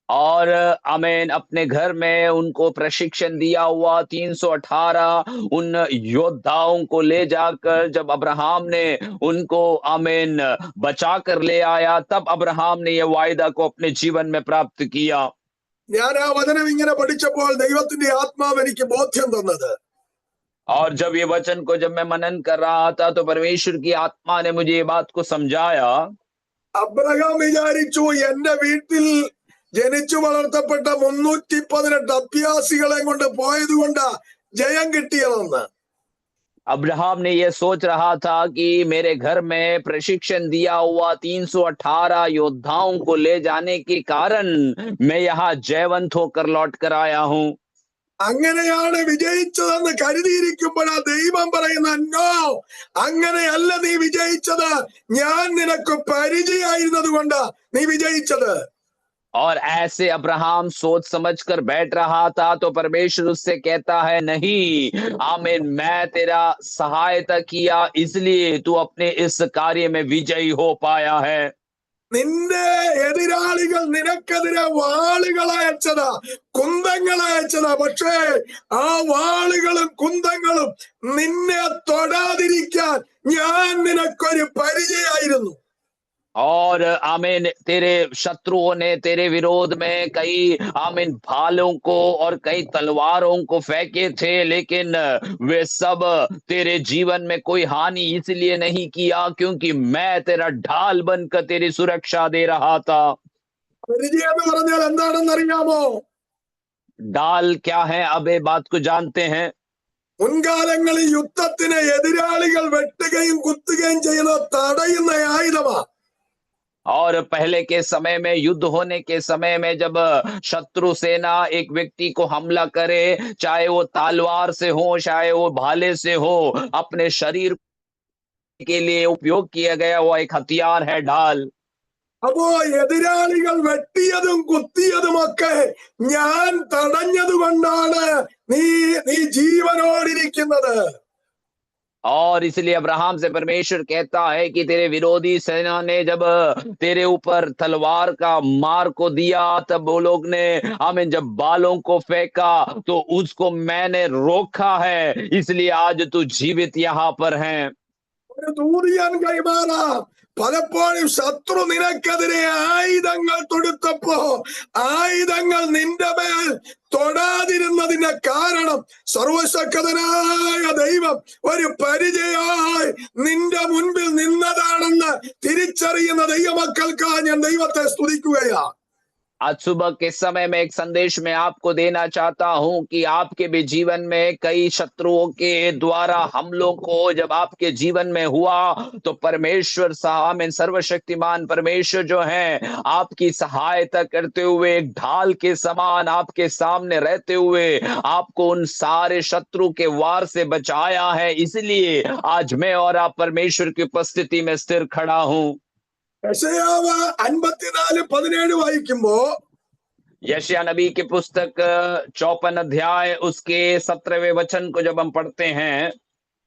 S1: और आमीन अपने घर में उनको प्रशिक्षण दिया हुआ 318 उन योद्धाओं को ले जाकर जब अब्राहम ने उनको आमीन बचा कर ले आया, तब अब्राहम ने यह वायदा को अपने जीवन में प्राप्त किया।
S2: ഞാൻ ആ വചനം ഇങ്ങനെ പഠിച്ചപ്പോൾ ദൈവത്തിന്റെ ആത്മാവ് എനിക്ക് ബോധ്യം തന്നത്,
S1: और जब ये वचन को जब मैं मनन कर रहा था तो परमेश्वर की आत्मा ने मुझे ये बात को समझाया।
S2: അബ്രഹാം വിചാരിച്ചു എന്റെ വീട്ടിൽ ജനിച്ചു വളർത്തപ്പെട്ട 318 അഭ്യാസികളെ കൊണ്ട് പോയത് കൊണ്ട് ജയം കിട്ടിയതെന്ന്.
S1: अब्राहम ने यह सोच रहा था कि मेरे घर में प्रशिक्षण दिया हुआ 318 योद्धाओं को ले जाने के कारण मैं यहाँ जयवंत होकर लौट कर आया हूँ।
S2: അങ്ങനെയാണ് വിജയിച്ചതെന്ന് കരുതിയിരിക്കുമ്പോഴാ ദൈവം പറയുന്ന, നോ, അങ്ങനെയല്ല നീ വിജയിച്ചത്, ഞാൻ നിനക്ക് പരിചയമായിരുന്നത് കൊണ്ട് നീ വിജയിച്ചത്.
S1: और ऐसे अब्राहम सोच समझ कर बैठ रहा था तो परमेश्वर उससे कहता है, नहीं आमीन, मैं तेरा सहायता किया इसलिए तू अपने इस कार्य में विजयी हो पाया है।
S2: നിന്റെ എതിരാളികൾ നിനക്കെതിരെ വാളുകൾ അയച്ചതാ, കുന്തങ്ങൾ അയച്ചതാ. പക്ഷേ ആ വാളുകളും കുന്തങ്ങളും നിന്നെ തൊടാതിരിക്കാൻ ഞാൻ നിനക്കൊരു പരിചയമായിരുന്നു.
S1: और आमीन तेरे शत्रुओं ने तेरे विरोध में कई आमीन भालों को और कई तलवारों को फेंके थे, लेकिन वे सब तेरे जीवन में कोई हानि इसलिए नहीं किया क्योंकि मैं तेरा ढाल बनकर तेरी सुरक्षा दे रहा था।
S2: പരിചയം എന്ന് പറഞ്ഞാൽ എന്താണെന്ന് അറിയാമോ?
S1: ढाल क्या है, अब ये बात को जानते हैं।
S2: മുൻകാലങ്ങളിൽ യുദ്ധത്തിന് എതിരാളികൾ വെട്ടുകയും കുത്തുകയും ചെയ്യുന്ന തടയുന്ന ആയുധമാ.
S1: और पहले के समय में युद्ध होने के समय में जब शत्रु सेना एक व्यक्ति को हमला करे, चाहे वो तलवार से हो चाहे वो भाले से हो, अपने शरीर के लिए उपयोग किया गया वो एक हथियार है ढाल।
S2: അപ്പോ എതിരാളികൾ വെട്ടിയതും കുത്തിയതുമൊക്കെ ഞാൻ തടഞ്ഞത് കൊണ്ടാണ് നീ ജീവനോടിരിക്കുന്നത്.
S1: और इसलिए अब्राहम से परमेश्वर कहता है कि तेरे विरोधी सेना ने जब तेरे ऊपर तलवार का मार को दिया, तब वो लोग ने हमें जब बालों को फेंका तो उसको मैंने रोका है, इसलिए आज तू जीवित यहाँ पर है।
S2: ഒരു ദൂതിയാൻ കൈമാറാം. പലപ്പോഴും ശത്രു നിനക്കെതിരെ ആയുധങ്ങൾ തൊടുത്തപ്പോ ആയുധങ്ങൾ നിന്റെ മേൽ തൊടാതിരുന്നതിന്റെ കാരണം സർവശക്തനായ ദൈവം ഒരു പരിചയമായി നിന്റെ മുൻപിൽ നിന്നതാണെന്ന് തിരിച്ചറിയുന്ന ദൈവമക്കൾക്കായി ഞാൻ ദൈവത്തെ സ്തുതിക്കുകയാണ്.
S1: आज सुबह के समय में एक संदेश में आपको देना चाहता हूं कि आपके भी जीवन में कई शत्रुओं के द्वारा हमलों को जब आपके जीवन में हुआ तो परमेश्वर आमीन सर्वशक्तिमान परमेश्वर जो है आपकी सहायता करते हुए एक ढाल के समान आपके सामने रहते हुए आपको उन सारे शत्रु के वार से बचाया है। इसलिए आज मैं और आप परमेश्वर की उपस्थिति में स्थिर खड़ा हूं।
S2: യെശയ്യാവ് 54:17 വായിക്കുമ്പോ
S1: यशायाह नबी की पुस्तक 54 अध्याय उसके 17वें वचन को जब हम पढ़ते हैं,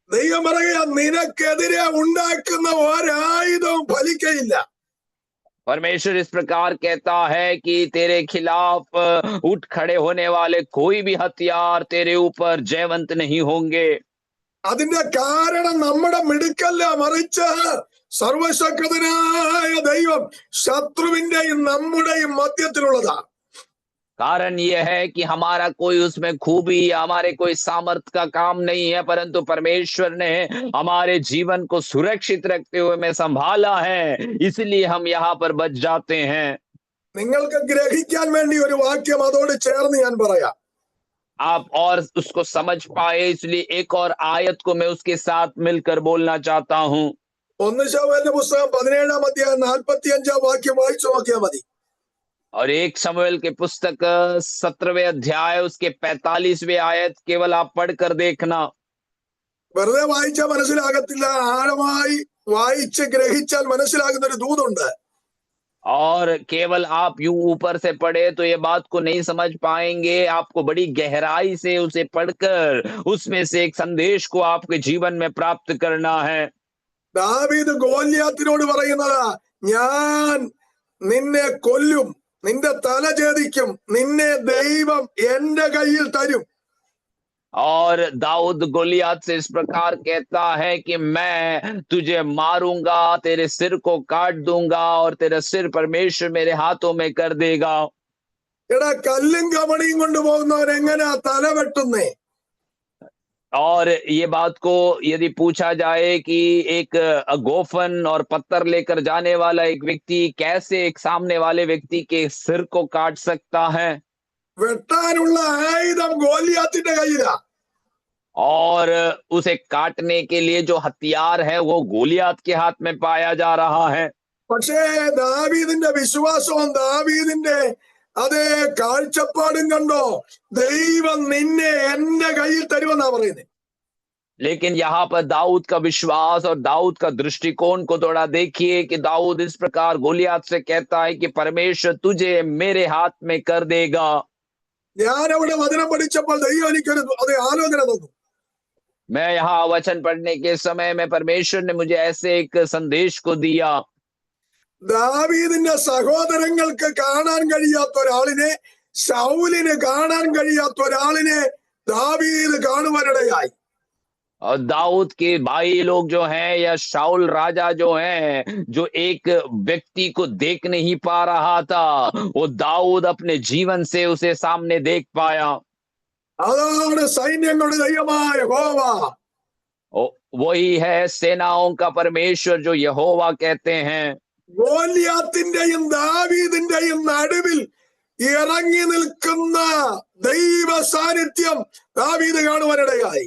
S2: ദൈവം പറയുക, നിനക്കെതിരെ ഉണ്ടാക്കുന്ന ഒരായുധവും ഫലിക്കയില്ല.
S1: परमेश्वर इस प्रकार कहता है कि तेरे खिलाफ उठ खड़े होने वाले कोई भी हथियार तेरे ऊपर जयवंत नहीं होंगे।
S2: അതിന്റെ കാരണം നമ്മുടെ മിടുക്കല്ല, മറിച്ച് സർവശക്തനായ ദൈവം ശത്രുവിന്റെയും നമ്മുടെയും മധ്യത്തിലുള്ളതാ.
S1: कारण यह है कि हमारा कोई उसमें खूबी या हमारे कोई सामर्थ का काम नहीं है, परंतु परमेश्वर ने हमारे जीवन को सुरक्षित रखते हुए में संभाला है, इसलिए हम यहाँ पर बच जाते हैं।
S2: നിങ്ങൾക്ക് ഗ്രഹിക്കാൻ വേണ്ടി ഒരു വാക്യം അതോട് ചേർന്ന് ഞാൻ പറയാം.
S1: आप और उसको समझ पाए, इसलिए एक और आयत को मैं उसके साथ मिलकर बोलना चाहता हूं।
S2: 1 ശമൂവേലിന്റെ പുസ്തകം 17-ാം അധ്യായം 45-ാം വാക്യം വായിച്ചു നോക്കിയാൽ മതി.
S1: और 1 शमूएल के पुस्तक 17वें अध्याय उसके 45वें आयत केवल आप पढ़कर देखना।
S2: വെറുതെ വായിച്ചാൽ മനസ്സിലാകത്തില്ല, ആഴമായി വായിച്ച് ഗ്രഹിച്ചാൽ മനസ്സിലാകുന്ന ഒരു ദൂതുണ്ട്.
S1: और केवल आप यूं ऊपर से पढ़े तो ये बात को नहीं समझ पाएंगे, आपको बड़ी गहराई से उसे पढ़कर उसमें से एक संदेश को आपके जीवन में प्राप्त करना है।
S2: ദാവീദ് ഗോല്യാത്തിനോട് പറയുന്നത്, ഞാൻ നിന്നെ കൊല്ലും, നിന്റെ തല ഛേദിക്കും, നിന്നെ ദൈവം എന്റെ കയ്യിൽ തരും.
S1: और दाऊद गोलियत से इस प्रकार कहता है कि मैं तुझे मारूंगा, तेरे सिर को काट दूंगा और तेरा सिर परमेश्वर मेरे हाथों में कर देगा।
S2: എടാ, കല്ലും കമണിയും കൊണ്ടുപോകുന്നവൻ എങ്ങനെയാ തല വെട്ടുന്നേ?
S1: और ये बात को यदि पूछा जाए कि एक गोफन और पत्थर लेकर जाने वाला एक व्यक्ति कैसे एक सामने वाले व्यक्ति के सिर को काट सकता है,
S2: വെട്ടാനുള്ള ആയുധം ഗോലിയാത്തിന്റെ കയ്യിലാ.
S1: और उसे काटने के लिए जो हथियार है वो गोलियत के हाथ में पाया जा रहा है।
S2: പക്ഷേ ദാവീദിന്റെ വിശ്വാസവും ദാവീദിന്റെ അതേ കാഴ്ചപ്പാടും കണ്ടോ, ദൈവം നിന്നെ എന്റെ കയ്യിൽ തരുമെന്നാ പറയുന്നത്.
S1: लेकिन यहाँ पर दाऊद का विश्वास और दाऊद का दृष्टिकोण को थोड़ा देखिए कि दाऊद इस प्रकार गोलियत से कहता है कि परमेश्वर तुझे मेरे हाथ में कर देगा।
S2: ഞാൻ അവിടെ വചനം പഠിച്ചപ്പോൾ ദൈവം എനിക്കൊരു അതേ ആലോചന തന്നു.
S1: मैं यहाँ वचन पढ़ने के समय में परमेश्वर ने मुझे ऐसे एक संदेश को दिया।
S2: ദാവീദിന്റെ സഹോദരങ്ങൾക്ക് കാണാൻ കഴിയാത്ത ഒരാളിനെ, ശൗലിന് കാണാൻ കഴിയാത്ത ഒരാളിനെ ദാവീദ് കാണുവാനിടയായി.
S1: और दाऊद के भाई लोग जो हैं या शाऊल राजा जो हैं, जो एक व्यक्ति को देख नहीं पा रहा था, वो दाऊद अपने जीवन से उसे सामने देख पाया।
S2: അതാണ് സൈന്യങ്ങളുടെ ദൈവമായ യഹോവ.
S1: वही है सेनाओं का परमेश्वर जो यहोवा कहते हैं।
S2: ഗോലിയാത്തിന്റെയും ദാവീദിന്റെയും നടുവിൽ ഇറങ്ങി നിൽക്കുന്ന ദൈവ സാന്നിധ്യം ദാവീദ് കാണുവാനിടയായി.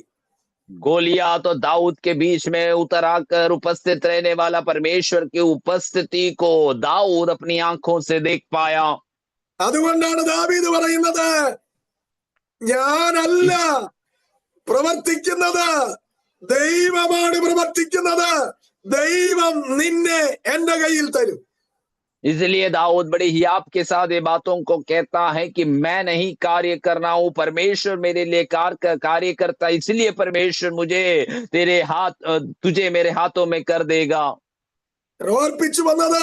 S1: गोलियत और दाऊद के बीच में उतर आकर उपस्थित रहने वाला परमेश्वर की उपस्थिति को दाऊद अपनी आंखों से देख पाया।
S2: അതുകൊണ്ടാണ് ദാവീദ് പറയുന്നത്, ഞാനല്ല പ്രവർത്തിക്കുന്നത്, ദൈവമാണ് പ്രവർത്തിക്കുന്നത്, ദൈവം നിന്നെ എന്റെ കയ്യിൽ തരും.
S1: इसलिए दाऊद बड़े हियाब के साथ ये बातों को कहता है कि मैं नहीं कार्य कर रहा हूं, परमेश्वर मेरे लिए कार्य करता, इसलिए परमेश्वर मुझे तुझे मेरे हाथों में कर देगा।
S2: ഓർപ്പിച്ചു വന്നത്,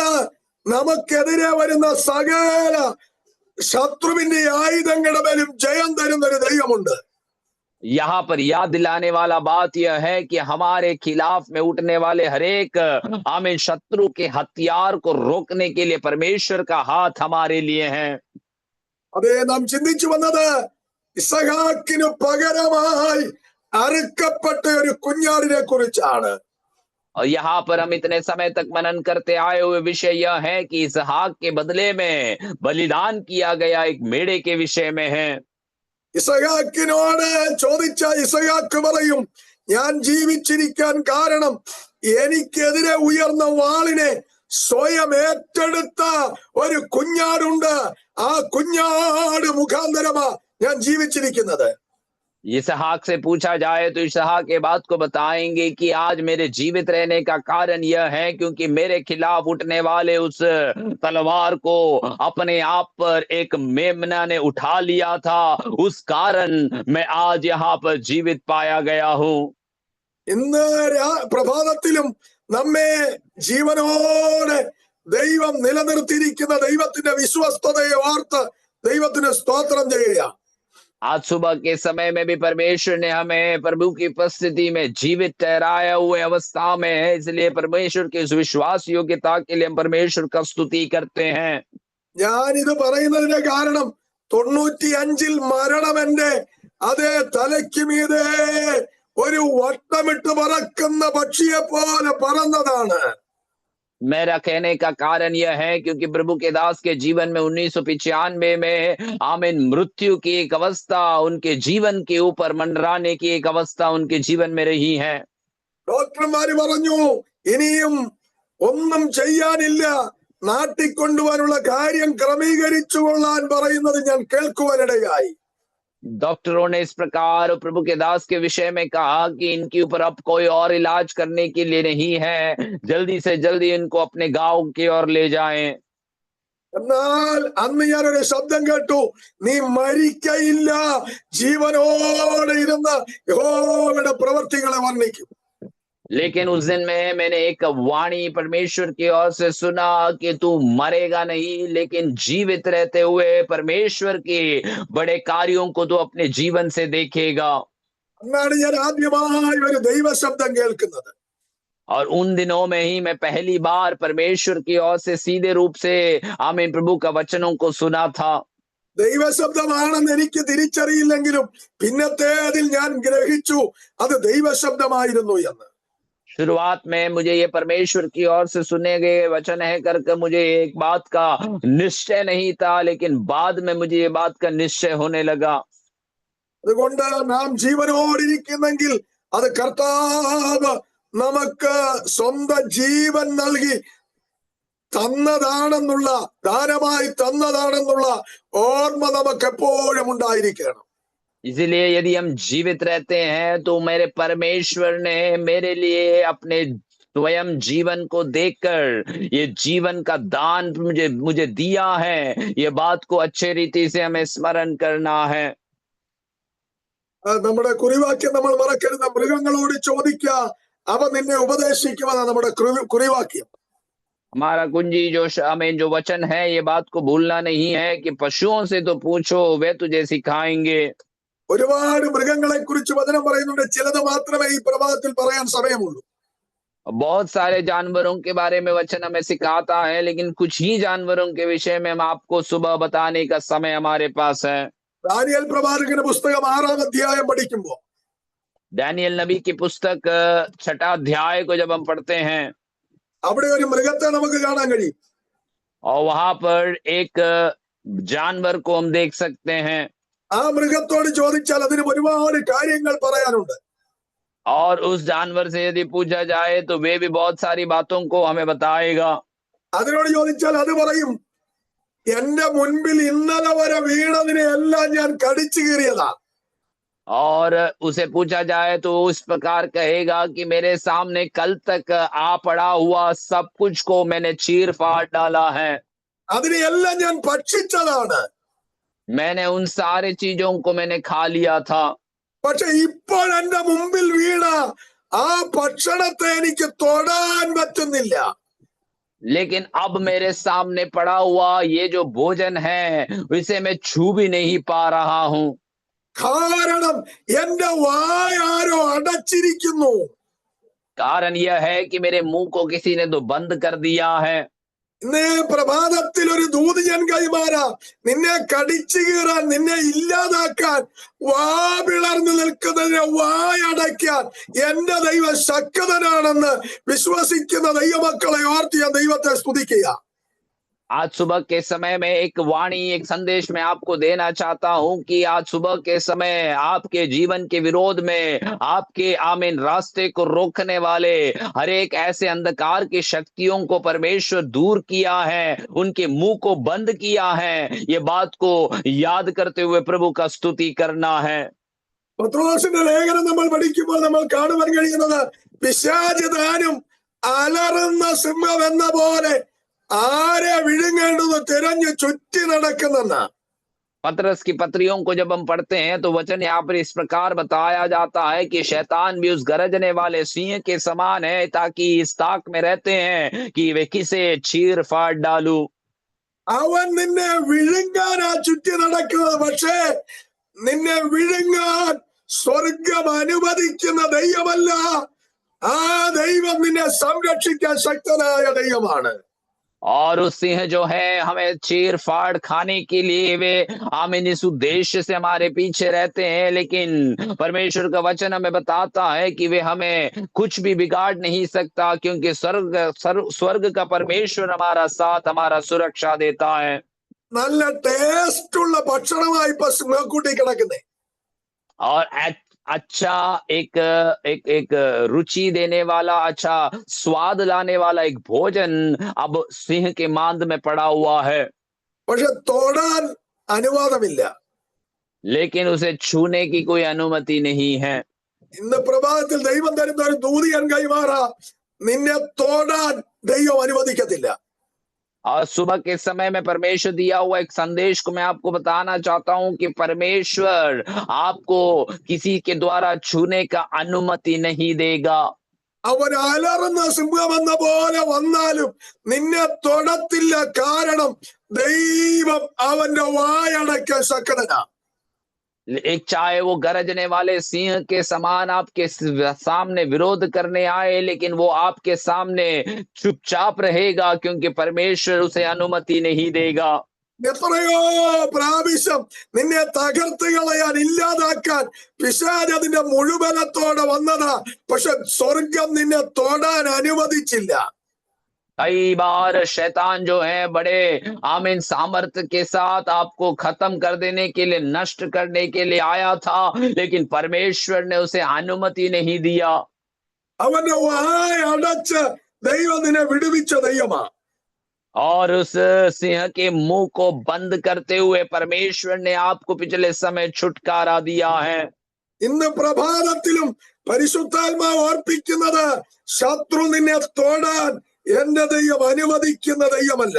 S2: നമുക്കെതിരെ വരുന്ന സകല ശത്രുവിന്റെ ആയുധങ്ങളുടെ മേലും ജയം തരുന്ന ഒരു ദൈവമുണ്ട്.
S1: यहाँ पर याद दिलाने वाला बात यह है कि हमारे खिलाफ में उठने वाले हरेक आमीन शत्रु के हथियार को रोकने के लिए परमेश्वर का हाथ हमारे लिए है।
S2: അതേ, നാം ചിന്തിച്ചു വന്നത് ഇസഹാക്കിന് പകരമായി അറുക്കപ്പെട്ട ഒരു കുഞ്ഞാടിനെ കുറിച്ചാണ്.
S1: और यहाँ पर हम इतने समय तक मनन करते आए हुए विषय यह है कि इसहाक के बदले में बलिदान किया गया एक मेढ़े के विषय में है।
S2: ഇസഹാക്കിനോട് ചോദിച്ച ഇസഹാക്ക് പറയും, ഞാൻ ജീവിച്ചിരിക്കാൻ കാരണം എനിക്കെതിരെ ഉയർന്ന വാളിനെ സ്വയം ഏറ്റെടുത്ത ഒരു കുഞ്ഞാടുണ്ട്, ആ കുഞ്ഞാട് മുഖാന്തരമാ ഞാൻ ജീവിച്ചിരിക്കുന്നത്.
S1: इसहाक से पूछा जाए तो इसहाक के बात को बताएंगे कि आज मेरे जीवित रहने का कारण यह है क्योंकि मेरे खिलाफ उठने वाले उस तलवार को अपने आप पर एक मेमना ने उठा लिया था, उस कारण मैं आज यहाँ पर जीवित पाया गया हूँ।
S2: ഇന്ന് പ്രഭാതത്തിലും നമ്മെ ജീവനോടെ ദൈവം നിലനിർത്തിയിരിക്കുന്ന ദൈവത്തിന്റെ വിശ്വസ്തതയെ ഓർത്ത് ദൈവത്തിന് സ്തോത്രം ചെയ്യുക.
S1: आज सुबह के समय में भी परमेश्वर ने हमें प्रभु की उपस्थिति में जीवित ठहराया हुए अवस्था में है, इसलिए परमेश्वर की विश्वास योग्यता के लिए हम परमेश्वर का स्तुति करते हैं।
S2: ഞാൻ ഇത് പറയുന്നതിന്റെ കാരണം 95 മരണം എന്റെ അതേ തലയ്ക്ക് മീതെ ഒരു വട്ടമിട്ട് പറക്കുന്ന പക്ഷിയെ പോലെ പറന്നതാണ്.
S1: मेरा कहने का कारण यह है क्योंकि प्रभु के दास के जीवन में 1995 में आमीन मृत्यु की एक अवस्था उनके जीवन के ऊपर मंडराने की एक अवस्था उनके जीवन में रही है।
S2: ഡോക്ടർമാര് പറഞ്ഞു ഇനിയും ഒന്നും ചെയ്യാനില്ല, നാട്ടിക്കൊണ്ടുപോകാനുള്ള കാര്യം ക്രമീകരിച്ചു കൊള്ളാൻ പറയുന്നത് ഞാൻ കേൾക്കുവാനിടയായി.
S1: डॉक्टरों ने इस प्रकार प्रभु के दास के विषय में कहा कि इनके ऊपर अब कोई और इलाज करने के लिए नहीं है, जल्दी से जल्दी इनको अपने गांव की ओर ले जाएं।
S2: എന്നാൽ അന്ന് ഞാനൊരു ശബ്ദം കേട്ടു, നീ മരിക്കയില്ല, ജീവനോടെ ഇരുന്ന് യഹോവയുടെ പ്രവൃത്തികളെ വർണ്ണിക്കും.
S1: लेकिन उस दिन में मैंने एक वाणी परमेश्वर की ओर से सुना कि तू मरेगा नहीं, लेकिन जीवित रहते हुए परमेश्वर के बड़े कार्यों को तू अपने जीवन से देखेगा।
S2: അന്നാണ് ഞാൻ ആദ്യമായി ഒരു ദൈവശബ്ദം കേൾക്കുന്നത്.
S1: और उन दिनों में ही मैं पहली बार परमेश्वर की ओर से सीधे रूप से आमीन प्रभु का वचनों को सुना था।
S2: ദൈവശബ്ദമാണെന്ന് എനിക്ക് തിരിച്ചറിയില്ലെങ്കിലും പിന്നത്തെ അതിൽ ഞാൻ ഗ്രഹിച്ചു അത് ദൈവശബ്ദമായിരുന്നു എന്ന്.
S1: शुरुआत में मुझे ये परमेश्वर की ओर से सुने गए वचन है करके मुझे एक बात का निश्चय नहीं था, लेकिन बाद में मुझे ये बात का निश्चय होने लगा।
S2: അതുകൊണ്ട് നാം ജീവനോടിരിക്കുന്നെങ്കിൽ അത് കർത്താവ് നമുക്ക് സ്വന്തം ജീവൻ നൽകി തന്നതാണെന്നുള്ള, ദാനമായി തന്നതാണെന്നുള്ള ഓർമ്മ നമുക്ക് എപ്പോഴും ഉണ്ടായിരിക്കണം.
S1: इसीलिए यदि हम जीवित रहते हैं तो मेरे परमेश्वर ने मेरे लिए अपने स्वयं जीवन को देखकर ये जीवन का दान मुझे दिया है, ये बात को अच्छे रीति से हमें स्मरण करना है।
S2: നമ്മുടെ കുറിവാക്യം നമ്മൾ മറക്കരുത്. മൃഗങ്ങളോട് ചോദിക്കുക, അവ നിന്നെ ഉപദേശിക്കുമെന്നാണ് നമ്മുടെ കുറിവാക്യം.
S1: हमारा कुंजी जो हमें जो वचन है ये बात को भूलना नहीं है कि पशुओं से तो पूछो वे तुझे सिखाएंगे।
S2: ഒരുപാട് മൃഗങ്ങളെ കുറിച്ച് വചനം പറയുന്നുണ്ട്, ചിലത് മാത്രമേ ഈ പ്രഭാതത്തിൽ പറയാൻ സമയമുള്ളൂ.
S1: बहुत सारे जानवरों के बारे में वचन हमें सिखाता है, लेकिन कुछ ही जानवरों के विषय में हम आपको सुबह बताने का समय हमारे पास है।
S2: ദാനിയേൽ പ്രവാചകന്റെ പുസ്തകം 6-ാം അധ്യായം പഠിക്കുമ്പോൾ,
S1: डैनियल नबी की पुस्तक 6ठा अध्याय को जब हम पढ़ते हैं,
S2: അവിടെ ഒരു മൃഗത്തെ നമുക്ക് കാണാൻ കഴിയും.
S1: और वहां पर एक जानवर को हम देख सकते हैं।
S2: ആ മൃഗത്തോട് ചോദിച്ചാൽ അതിന് ഒരുപാട് കാര്യങ്ങൾ പറയാനുണ്ട്.
S1: और उस जानवर से यदि पूछा जाए तो वे भी बहुत सारी बातों को हमें बताएगा।
S2: അതിനോട് ചോദിച്ചാൽ അത് പറയും, എന്റെ മുൻപിൽ ഇന്നലെ വരെ വീണതിനെ എല്ലാം ഞാൻ കടിച്ചു കീറിയതാ.
S1: और उसे पूछा जाए तो उस प्रकार कहेगा कि मेरे सामने कल तक आ पड़ा हुआ सब कुछ को मैंने चीर फाड़ डाला है।
S2: അതിനെ എല്ലാം ഞാൻ ഭക്ഷിച്ചതാണ്.
S1: मैंने उन सारे चीजों को मैंने खा लिया था।
S2: പക്ഷെ ഇപ്പോൾ എന്റെ മുമ്പിൽ വീണ ആ ഭക്ഷണത്തെ എനിക്ക് തൊടാൻ പറ്റുന്നില്ല.
S1: लेकिन अब मेरे सामने पड़ा हुआ ये जो भोजन है इसे मैं छू भी नहीं पा रहा हूं।
S2: കാരണം എന്റെ വായാരോ അടച്ചിരിക്കുന്നു.
S1: कारण यह है कि मेरे मुंह को किसी ने तो बंद कर दिया है।
S2: ഇന്ന് പ്രഭാതത്തിൽ ഒരു ദൂത് ഞാൻ കൈമാറാം, നിന്നെ കടിച്ചു കീറാൻ, നിന്നെ ഇല്ലാതാക്കാൻ, വാ പിളർന്നു നിൽക്കുന്നതിനെ വായടയ്ക്കാൻ എന്റെ ദൈവം ശക്തനാണെന്ന് വിശ്വസിക്കുന്ന ദൈവമക്കളെ ഓർത്ത് ഞാൻ ദൈവത്തെ സ്തുതിക്കുക.
S1: आज सुबह के समय में एक वाणी एक संदेश में आपको देना चाहता हूं कि आज सुबह के समय आपके जीवन के विरोध में आपके आमीन रास्ते को रोकने वाले हर एक ऐसे अंधकार की शक्तियों को परमेश्वर दूर किया है, उनके मुंह को बंद किया है। ये बात को याद करते हुए प्रभु का स्तुति करना है।
S2: പത്രോസിന്റെ ലേഖനം നമ്മൾ പഠിക്കുമ്പോൾ നമ്മൾ കാണുവാൻ കഴിയുന്നത്, പിശാച് താനും അലറുന്ന സിംഹം എന്ന പോലെ ആരെ വിഴുങ്ങേണ്ടത് തിരഞ്ഞു ചുറ്റി നടക്കുന്നെന്ന്.
S1: पतरस की पत्रियों को जब हम पढ़ते हैं तो वचन यहाँ पर इस प्रकार बताया जाता है कि शैतान भी उस गरजने वाले सिंह के समान है, ताकि इस ताक में रहते हैं कि वे किसे चीर फाड़ डालू।
S2: അവൻ നിന്നെ വിഴുങ്ങാനാ ചുറ്റി നടക്കുന്നത്. പക്ഷേ നിന്നെ വിഴുങ്ങാൻ സ്വർഗം അനുവദിക്കുന്ന ദൈവമല്ല, ആ ദൈവം നിന്നെ സംരക്ഷിക്കാൻ ശക്തനായ ദൈവമാണ്.
S1: और उस सिंह जो है हमें चीर फाड़ खाने के लिए वे आमीन इस उद्देश्य से हमारे पीछे रहते हैं, लेकिन परमेश्वर का वचन हमें बताता है कि वे हमें कुछ भी बिगाड़ नहीं सकता, क्योंकि स्वर्ग का परमेश्वर हमारा साथ, हमारा सुरक्षा देता है।
S2: നല്ല ടേസ്റ്റ് ഉള്ള ഭക്ഷണമായി ഇപ്പൊ സിംഹക്കുട്ടി കിടക്കുന്നേ.
S1: और अच्छा एक एक एक रुचि देने वाला, अच्छा स्वाद लाने वाला एक भोजन अब सिंह के मांद में पड़ा हुआ है,
S2: പക്ഷെ തൊടാൻ അനുവാദമില്ല.
S1: लेकिन उसे छूने की कोई अनुमति नहीं है।
S2: ഇന്ന് പ്രഭാതത്തിൽ ദൈവം തരുന്ന ഒരു ദൂതി ഞാൻ കൈമാറാ, നിന്നെ തൊടാൻ ദൈവം അനുവദിക്കത്തില്ല.
S1: और सुबह के समय में परमेश्वर दिया हुआ एक संदेश को मैं आपको बताना चाहता हूं कि परमेश्वर आपको किसी के द्वारा छूने का अनुमति नहीं देगा।
S2: അവൻ അലറുന്ന സിംഹം എന്ന പോലെ വന്നാലും നിന്നെ തൊടത്തില്ല. കാരണം ദൈവം അവന്റെ വായടയ്ക്കാൻ ശക്തനാ.
S1: एक चाहे वो गरजने वाले सिंह के समान आपके सामने विरोध करने आए, लेकिन वो आपके सामने चुपचाप रहेगा, क्योंकि परमेश्वर उसे अनुमति नहीं देगा।
S2: എത്രയോ പ്രാവശ്യം നിന്നെ തകർത്ത് കളയാൻ, ഇല്ലാതാക്കാൻ പിശാച് അതിന്റെ മുഴുവനത്തോടെ വന്നതാ. പക്ഷെ സ്വർഗം നിന്നെ തൊടാൻ അനുവദിച്ചില്ല.
S1: कई बार शैतान जो है बड़े आमीन सामर्थ्य के साथ आपको खत्म कर देने के लिए, नष्ट करने के लिए आया था, लेकिन परमेश्वर ने उसे अनुमति नहीं दिया।
S2: അവന്റെ വായ അടച്ച് ദൈവം നിന്നെ വിടുവിച്ച ദൈവമാ.
S1: और उस सिंह के मुंह को बंद करते हुए परमेश्वर ने आपको पिछले समय छुटकारा दिया है।
S2: ഇന്ന് പ്രഭാതത്തിലും പരിശുദ്ധാത്മാവ് ഓർപ്പിക്കുന്നത്, ശത്രു നിന്നെ തൊടാൻ എന്റെ ദൈവം അനുവദിക്കുന്ന ദൈവമല്ല.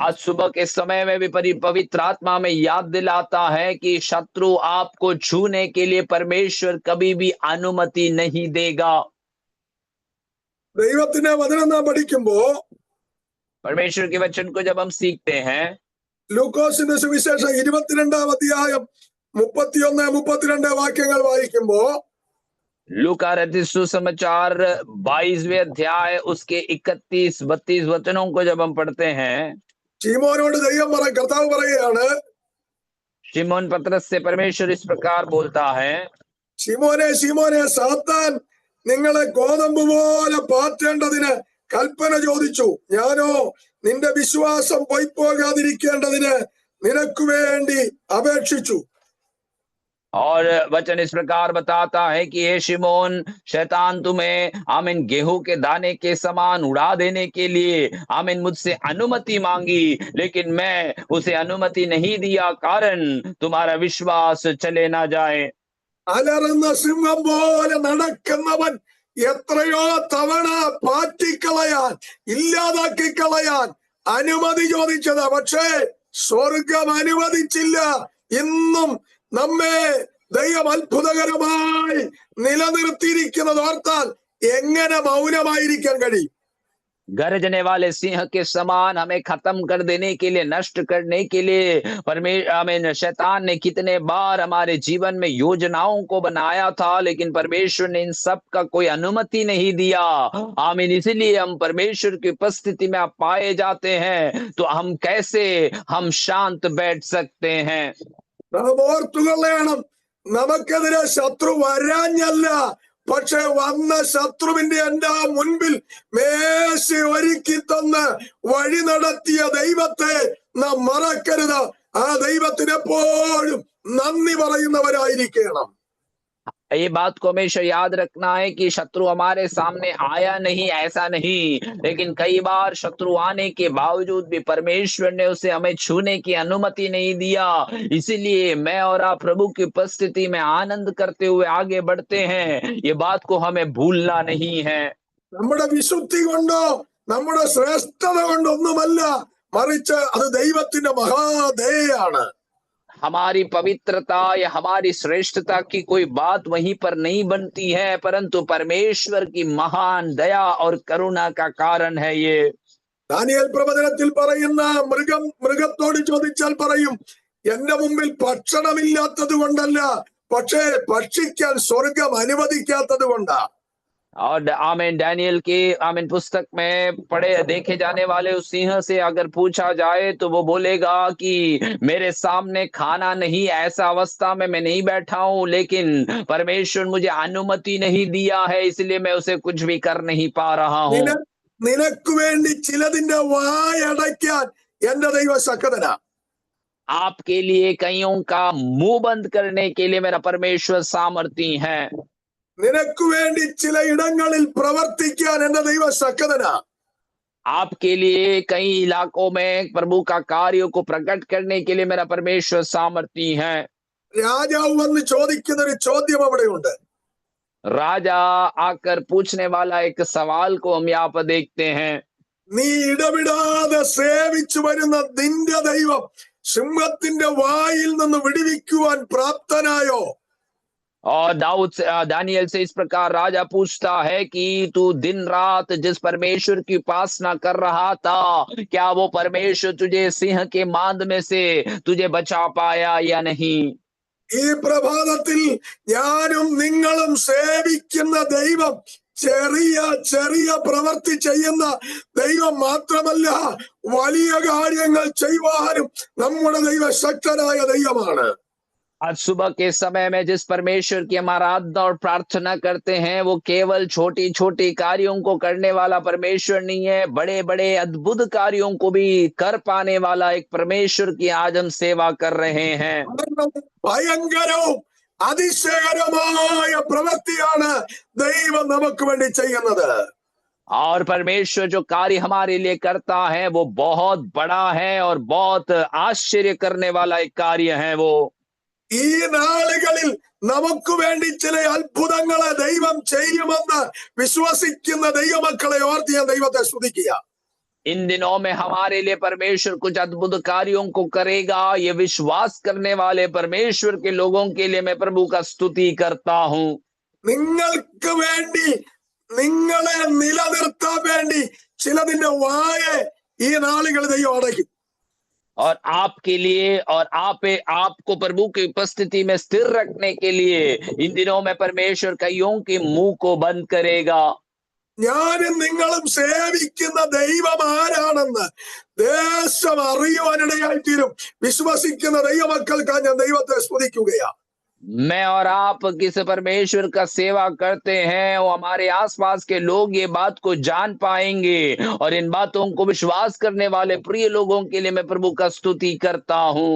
S1: आज सुबह के समय में भी पवित्र आत्मा में याद दिलाता है कि शत्रु आपको छूने के लिए परमेश्वर कभी भी अनुमति नहीं देगा।
S2: ദൈവത്തിന്റെ വചനം നാം പഠിക്കുമ്പോ,
S1: परमेश्वर के वचन को जब हम सीखते हैं,
S2: ലൂക്കോസിന്റെ സുവിശേഷം 22-ാം അധ്യായം 31-32 വാക്യങ്ങൾ വായിക്കുമ്പോ,
S1: लूका रचित सुसमाचार 22वें अध्याय उसके 31-32 वचनों को जब हम पढ़ते हैं,
S2: ശീമോനോട് ദൈവം കർത്താവ് പറയുകയാണ്,
S1: शिमोन पतरस से परमेश्वर इस प्रकार बोलता है,
S2: ശീമോനെ ശീമോനെ, സാത്താൻ നിങ്ങളെ ഗോതമ്പ് പോലെ പാറ്റേണ്ടതിന് കൽപ്പന ചോദിച്ചു. ഞാനോ നിന്റെ വിശ്വാസം പൊയ്പോകാതിരിക്കേണ്ടതിന് നിനക്ക് വേണ്ടി അപേക്ഷിച്ചു.
S1: और वचन इस प्रकार बताता है कि हे शिमोन, शैतान तुम्हें आमीन गेहूं के दाने के समान उड़ा देने के लिए आमीन मुझसे अनुमति मांगी, लेकिन मैं उसे अनुमति नहीं दिया, कारण तुम्हारा विश्वास चले ना जाए।
S2: അലറുന്ന സിംഹം പോലെ നടക്കുന്നവൻ എത്രയോ തവണ പാറ്റിക്കളയാൻ, ഇല്ലാതാക്കി കളയാൻ അനുമതി ചോദിച്ചതാ. പക്ഷേ സ്വർഗം അനുവദിച്ചില്ല. ഇന്നും നമ്മെ ദൈവം അത്ഭുതകരമായി നിലനിർത്തിയിരിക്കുന്നത് ഓർത്താൽ എങ്ങനെ മൗനമായിരിക്കാൻ കഴിയും?
S1: गरजने वाले सिंह के समान हमें खत्म कर देने के लिए, नष्ट करने के लिए आमीन शैतान ने कितने बार हमारे जीवन में योजनाओं को बनाया था, लेकिन परमेश्वर ने इन सब का कोई अनुमति नहीं दिया। आमीन इसलिए हम परमेश्वर की उपस्थिति में आप पाए जाते हैं, तो हम कैसे हम शांत बैठ सकते हैं?
S2: നാം ഓർത്തുകൊള്ളണം, നമുക്കെതിരെ ശത്രു വരാഞ്ഞല്ല, പക്ഷെ വന്ന ശത്രുവിന്റെ എന്റെ മുൻപിൽ മേശ ഒരുക്കി തന്ന് വഴി നടത്തിയ ദൈവത്തെ നാം മറക്കരുത്. ആ ദൈവത്തിന് എപ്പോഴും നന്ദി പറയുന്നവരായിരിക്കണം.
S1: ये बात को हमेशा याद रखना है कि शत्रु हमारे सामने आया नहीं, ऐसा नहीं, लेकिन कई बार शत्रु आने के बावजूद भी परमेश्वर ने उसे हमें छूने की अनुमति नहीं दिया। इसीलिए मैं और आप प्रभु की उपस्थिति में आनंद करते हुए आगे बढ़ते हैं। ये बात को हमें भूलना नहीं है।
S2: നമ്മുടെ വിശുദ്ധി കൊണ്ടോ നമ്മുടെ ശ്രേഷ്ഠത കൊണ്ടോ ഒന്നുമല്ല, മറിച്ച് അത് ദൈവത്തിന്റെ മഹാദയയാണ്.
S1: हमारी पवित्रता या हमारी श्रेष्ठता की कोई बात वहीं पर नहीं बनती है, परंतु परमेश्वर की महान दया और करुणा का कारण है ये।
S2: ദാനിയേൽ പ്രവചനത്തിൽ പറയുന്ന മൃഗത്തോട് ചോദിച്ചാൽ പറയും, എന്റെ മുമ്പിൽ ഭക്ഷണമില്ലാത്തത് കൊണ്ടല്ല, പക്ഷേ ഭക്ഷിക്കാൻ സ്വർഗം അനുവദിക്കാത്തത് കൊണ്ടാ.
S1: और आमीन डैनियल की आमीन पुस्तक में पढ़े देखे जाने वाले उस सिंह से अगर पूछा जाए तो वो बोलेगा कि मेरे सामने खाना नहीं, ऐसा अवस्था में मैं नहीं बैठा हूं, लेकिन परमेश्वर मुझे अनुमति नहीं दिया है, इसलिए मैं उसे कुछ भी कर नहीं पा रहा हूं।
S2: നിനക്ക് വേണ്ടി ചിലതിന്റെ വായടയ്ക്കാൻ എന്റെ ദൈവ ശക്തനാ.
S1: आपके लिए कईयों का मुंह बंद करने के लिए मेरा परमेश्वर सामर्थी है.
S2: നിനക്ക് വേണ്ടി ചില ഇടങ്ങളിൽ പ്രവർത്തിക്കാൻ എന്റെ ദൈവ ശക്തനാ.
S1: आपके लिए कई इलाकों में प्रभु का कार्यों को प्रकट करने के लिए मेरा परमेश्वर सामर्थी है.
S2: രാജാവ് വന്ന് ചോദിക്കുന്ന ഒരു ചോദ്യം അവിടെയുണ്ട്.
S1: राजा आकर पूछने वाला एक सवाल को हम यहाँ पर देखते हैं.
S2: നീ ഇടവിടാതെ സേവിച്ചു വരുന്ന നിന്റെ ദൈവം സിംഹത്തിന്റെ വായിൽ നിന്ന് വിടുവിക്കുവാൻ പ്രാപ്തനായോ?
S1: और दानियल से इस प्रकार राजा पूछता है कि तू दिन रात जिस परमेश्वर की उपासना कर रहा था, क्या वो परमेश्वर तुझे सिंह के मांद में से तुझे बचा पाया या नहीं?
S2: ഈ പ്രഭാതത്തിൽ ഞാനും നിങ്ങളും സേവിക്കുന്ന ദൈവം ചെറിയ ചെറിയ പ്രവൃത്തി ചെയ്യുന്ന ദൈവം മാത്രമല്ല, വലിയ കാര്യങ്ങൾ ചെയ്യുവാനും നമ്മുടെ ദൈവം ശക്തനായ ദൈവമാണ്.
S1: आज सुबह के समय में जिस परमेश्वर की हम आराधना और प्रार्थना करते हैं, वो केवल छोटी छोटी कार्यों को करने वाला परमेश्वर नहीं है, बड़े बड़े अद्भुत कार्यों को भी कर पाने वाला एक परमेश्वर की आज हम सेवा कर रहे हैं.
S2: ഭയങ്കരവും അതിശയകരമായ പ്രവൃത്തിയാണ് ദൈവം നമുക്ക് വേണ്ടി ചെയ്യുന്നത്.
S1: और परमेश्वर जो कार्य हमारे लिए करता है वो बहुत बड़ा है और बहुत आश्चर्य करने वाला एक कार्य है. वो
S2: ഈ നാളുകളിൽ നമുക്ക് വേണ്ടി ചില അത്ഭുതങ്ങളെ ദൈവം ചെയ്യുമെന്ന് വിശ്വസിക്കുന്ന ദൈവമക്കളെ ഓർത്ത് ഞാൻ ദൈവത്തെ സ്തുതിക്കുക.
S1: इन दिनों में हमारे लिए परमेश्वर कुछ अद्भुत कार्यों को करेगा, ये विश्वास करने वाले परमेश्वर के लोगों के लिए मैं प्रभु का स्तुति करता हूं.
S2: നിങ്ങൾക്ക് വേണ്ടി നിങ്ങളെ നിലനിർത്താൻ വേണ്ടി ചിലതിന്റെ വായ ഈ നാളുകളിൽ ദൈവം അടയ്ക്കും.
S1: और आपके लिए और आपको प्रभु की उपस्थिति में स्थिर रखने के लिए इन दिनों में परमेश्वर कईयों के मुंह को बंद करेगा.
S2: ഞാനും നിങ്ങളും സേവിക്കുന്ന ദൈവം ആരാണെന്ന് ദേശം അറിയുവാനിടയായിത്തീരും. വിശ്വസിക്കുന്ന ദൈവമക്കൾക്കാണ് ഞാൻ ദൈവത്തെ സ്തുതിക്കുകയാണ്.
S1: मैं और आप किस परमेश्वर का सेवा करते हैं, वो हमारे आसपास के लोग ये बात को जान पाएंगे, और इन बातों को विश्वास करने वाले प्रिय लोगों के लिए मैं प्रभु का स्तुति करता हूं.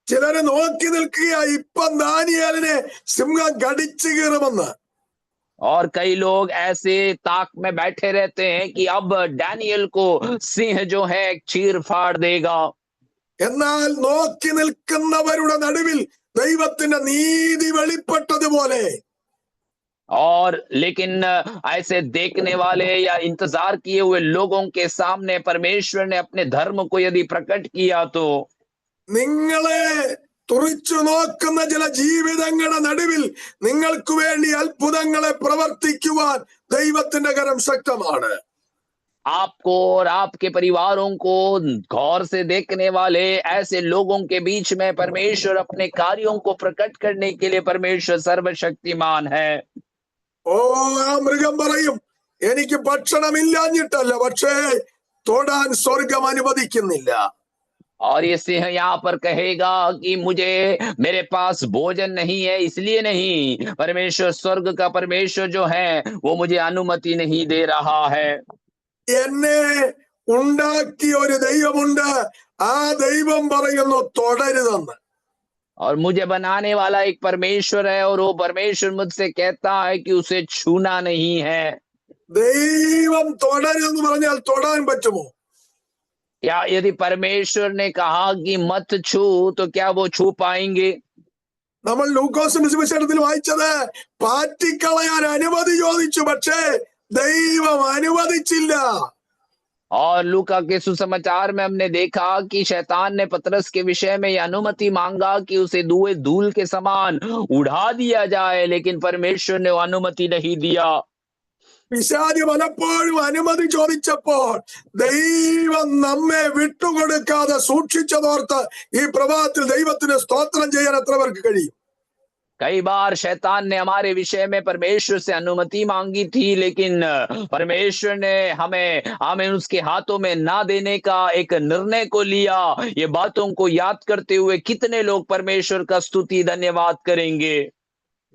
S2: ചിലര് നോക്കി നിൽക്കുക, ഇപ്പം ദാനിയേലിനെ സിംഹം കടിച്ചു കീറുമെന്ന്.
S1: और कई लोग ऐसे ताक में बैठे रहते हैं कि अब डैनियल को सिंह जो है चीर फाड़ देगा.
S2: എന്നാൽ നോക്കി നിൽക്കുന്നവരുടെ നടുവിൽ ദൈവത്തിന്റെ നീതി വെളിപ്പെട്ടതുപോലെ,
S1: और लेकिन ऐसे देखने वाले या इंतजार किए हुए लोगों के सामने परमेश्वर ने अपने धर्म को यदि प्रकट किया तो
S2: നിങ്ങളെ തുറിച്ചു നോക്കുന്ന ചില ജീവിതങ്ങളുടെ നടുവിൽ നിങ്ങൾക്ക് വേണ്ടി അത്ഭുതങ്ങളെ പ്രവർത്തിക്കുവാൻ ദൈവത്തിന്റെ കരം ശക്തമാണ്.
S1: आपको और आपके परिवारों को गौर से देखने वाले ऐसे लोगों के बीच में परमेश्वर अपने कार्यों को प्रकट करने के लिए परमेश्वर सर्वशक्तिमान है.
S2: ഓ, ആ മൃഗം പറയും, എനിക്ക് ഭക്ഷണമില്ലാഞ്ഞിട്ടല്ല, പക്ഷേ തൊടാൻ സ്വർഗം അനുവദിക്കുന്നില്ല.
S1: और ये सिंह यहाँ पर कहेगा कि मुझे मेरे पास भोजन नहीं है, इसलिए नहीं, परमेश्वर स्वर्ग का परमेश्वर जो है वो मुझे अनुमति नहीं दे रहा है.
S2: എന്നെ ഉണ്ടാക്കിയ ഒരു ദൈവമുണ്ട്, ആ ദൈവം പറയുന്നു തൊടരുതെന്ന്.
S1: और मुझे बनाने वाला एक परमेश्वर है, और वो परमेश्वर मुझसे कहता है कि उसे छूना नहीं है.
S2: ദൈവം തൊടരുതെന്ന് പറഞ്ഞാൽ തൊടാൻ പറ്റുമോ?
S1: क्या यदि परमेश्वर ने कहा कि मत छू तो क्या वो छू पाएंगे?
S2: നമ്മൾ ലൂക്കോസ് സുവിശേഷത്തിൽ വായിച്ചത് പാറ്റിക്കളയാൻ അനുമതി ചോദിച്ചു, പക്ഷേ ദൈവം അനുവദിച്ചില്ല.
S1: और लूका के सुसमाचार में हमने देखा कि शैतान ने पतरस के विषय में यह अनुमति मांगा कि उसे धुएं धूल के समान उड़ा दिया जाए, लेकिन परमेश्वर ने वो अनुमति नहीं दिया.
S2: പിശാച് പലപ്പോഴും അനുമതി ചോദിച്ചപ്പോൾ ദൈവം നമ്മെ വിട്ടുകൊടുക്കാതെ സൂക്ഷിച്ചതോർത്ത് ഈ പ്രഭാതത്തിൽ ദൈവത്തിന് സ്തോത്രം ചെയ്യാൻ എത്ര പേർക്ക് കഴിയും?
S1: कई बार शैतान ने हमारे विषय में परमेश्वर से अनुमति मांगी थी, लेकिन परमेश्वर ने हमें हमें उसके हाथों में ना देने का एक निर्णय को लिया। ये बातों को याद करते हुए कितने लोग परमेश्वर का स्तुति धन्यवाद करेंगे।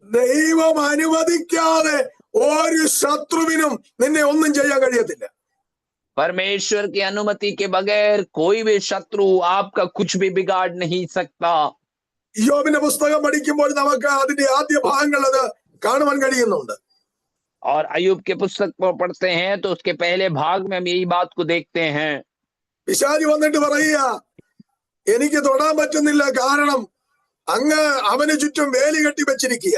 S2: ദൈവം അനുവദിക്കാതെ ഒരു ശത്രുവിനും നിന്നെ ഒന്നും ചെയ്യാൻ കഴിയത്തില്ല.
S1: परमेश्वर की अनुमति के बगैर कोई भी शत्रु आपका कुछ भी बिगाड़ नहीं सकता।
S2: യോബിന്റെ പുസ്തകം പഠിക്കുമ്പോൾ നമുക്ക് അതിന്റെ ആദ്യ ഭാഗങ്ങൾ അത് കാണുവാൻ കഴിയുന്നുണ്ട്.
S1: और अय्यूब के पुस्तक को पढ़ते हैं तो उसके पहले भाग में हम यही बात को देखते हैं।
S2: പിശാച് വന്നിട്ട് പറയുക, എനിക്ക് തൊടാൻ പറ്റുന്നില്ല, കാരണം അങ്ങ് അവന് ചുറ്റും വേലി കെട്ടി വെച്ചിരിക്കുക.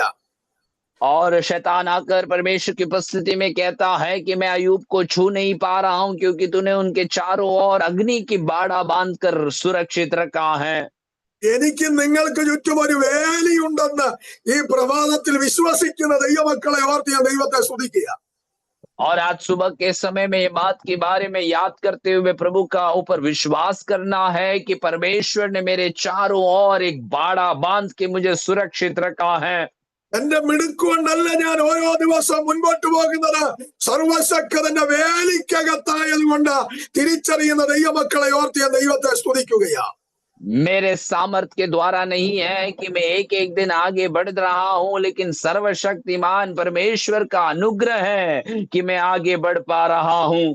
S1: और शैतान आकर परमेश्वर की उपस्थिति में कहता है कि मैं अय्यूब को छू नहीं पा रहा हूं, क्योंकि तूने उनके चारों ओर अग्नि की बाड़ा बांधकर सुरक्षित रखा है।
S2: എനിക്ക് നിങ്ങൾക്ക് ചുറ്റും ഒരു വേലിയുണ്ടെന്ന് ഈ പ്രഭാതത്തിൽ വിശ്വസിക്കുന്ന ദൈവമക്കളെ ഓർത്ത് ഞാൻ ദൈവത്തെ സ്തുതിക്കുക.
S1: और आज सुबह के समय में ये बात के बारे में याद करते हुए प्रभु का ऊपर विश्वास करना है कि परमेश्वर ने मेरे चारों ओर एक बाड़ा बांध के मुझे सुरक्षित रखा है।
S2: എന്റെ മിടുക്കുകൊണ്ടല്ല ഞാൻ ഓരോ ദിവസം മുൻപോട്ട് പോകുന്നത്, സർവശക്തന്റെ വേലിക്കകത്തായത് കൊണ്ട് തിരിച്ചറിയുന്ന ദൈവമക്കളെ ഓർത്ത് ഞാൻ ദൈവത്തെ സ്തുതിക്കുകയാ.
S1: मेरे सामर्थ के द्वारा नहीं है कि मैं एक एक दिन आगे बढ़ रहा हूं, लेकिन सर्वशक्तिमान परमेश्वर का अनुग्रह है कि मैं आगे बढ़ पा रहा हूं।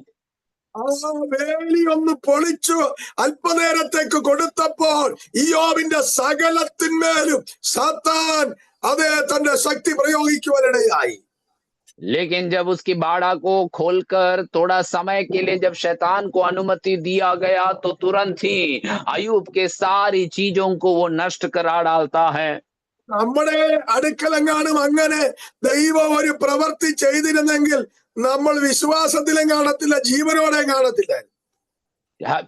S2: ആ വേലി ഒന്ന് പൊളിച്ചു അല്പനേരത്തേക്ക് കൊടുത്തപ്പോൾ ഇയ്യോബിന്റെ സകലത്തിന്മേലും സാത്താൻ അതേ തന്റെ ശക്തി പ്രയോഗിക്കുവാനിടയായി.
S1: लेकिन जब उसकी बाड़ा को खोलकर थोड़ा समय के लिए जब शैतान को अनुमति दिया गया, तो तुरंत ही अय्यूब के सारी चीजों को वो नष्ट करा डालता है।
S2: നമ്മുടെ അടുക്കലെങ്ങാനും അങ്ങനെ ദൈവം ഒരു പ്രവൃത്തി ചെയ്തിരുന്നെങ്കിൽ നമ്മൾ വിശ്വാസത്തിലും കാണത്തില്ല, ജീവനോടെ കാണത്തില്ല.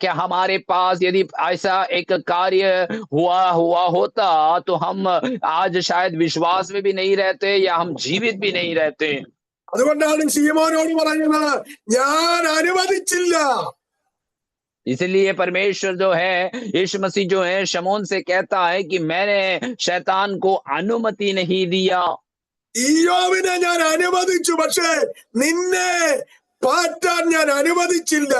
S1: क्या हमारे पास यदि ऐसा एक कार्य हुआ होता तो हम आज शायद विश्वास में भी नहीं रहते या हम जीवित भी नहीं रहते।
S2: അതുകൊണ്ടാണ് ശിമോനോട് പറയുന്നത്, ഞാൻ അനുവദിച്ചില്ല.
S1: इसलिए परमेश्वर जो है, यीशु मसीह जो है, शमौन से कहता है कि मैंने शैतान को अनुमति नहीं दिया।
S2: ഇയ്യോബിനെ ഞാൻ അനുവദിച്ചു, പക്ഷേ നിന്നെ പാറ്റാൻ ഞാൻ അനുവദിച്ചില്ല.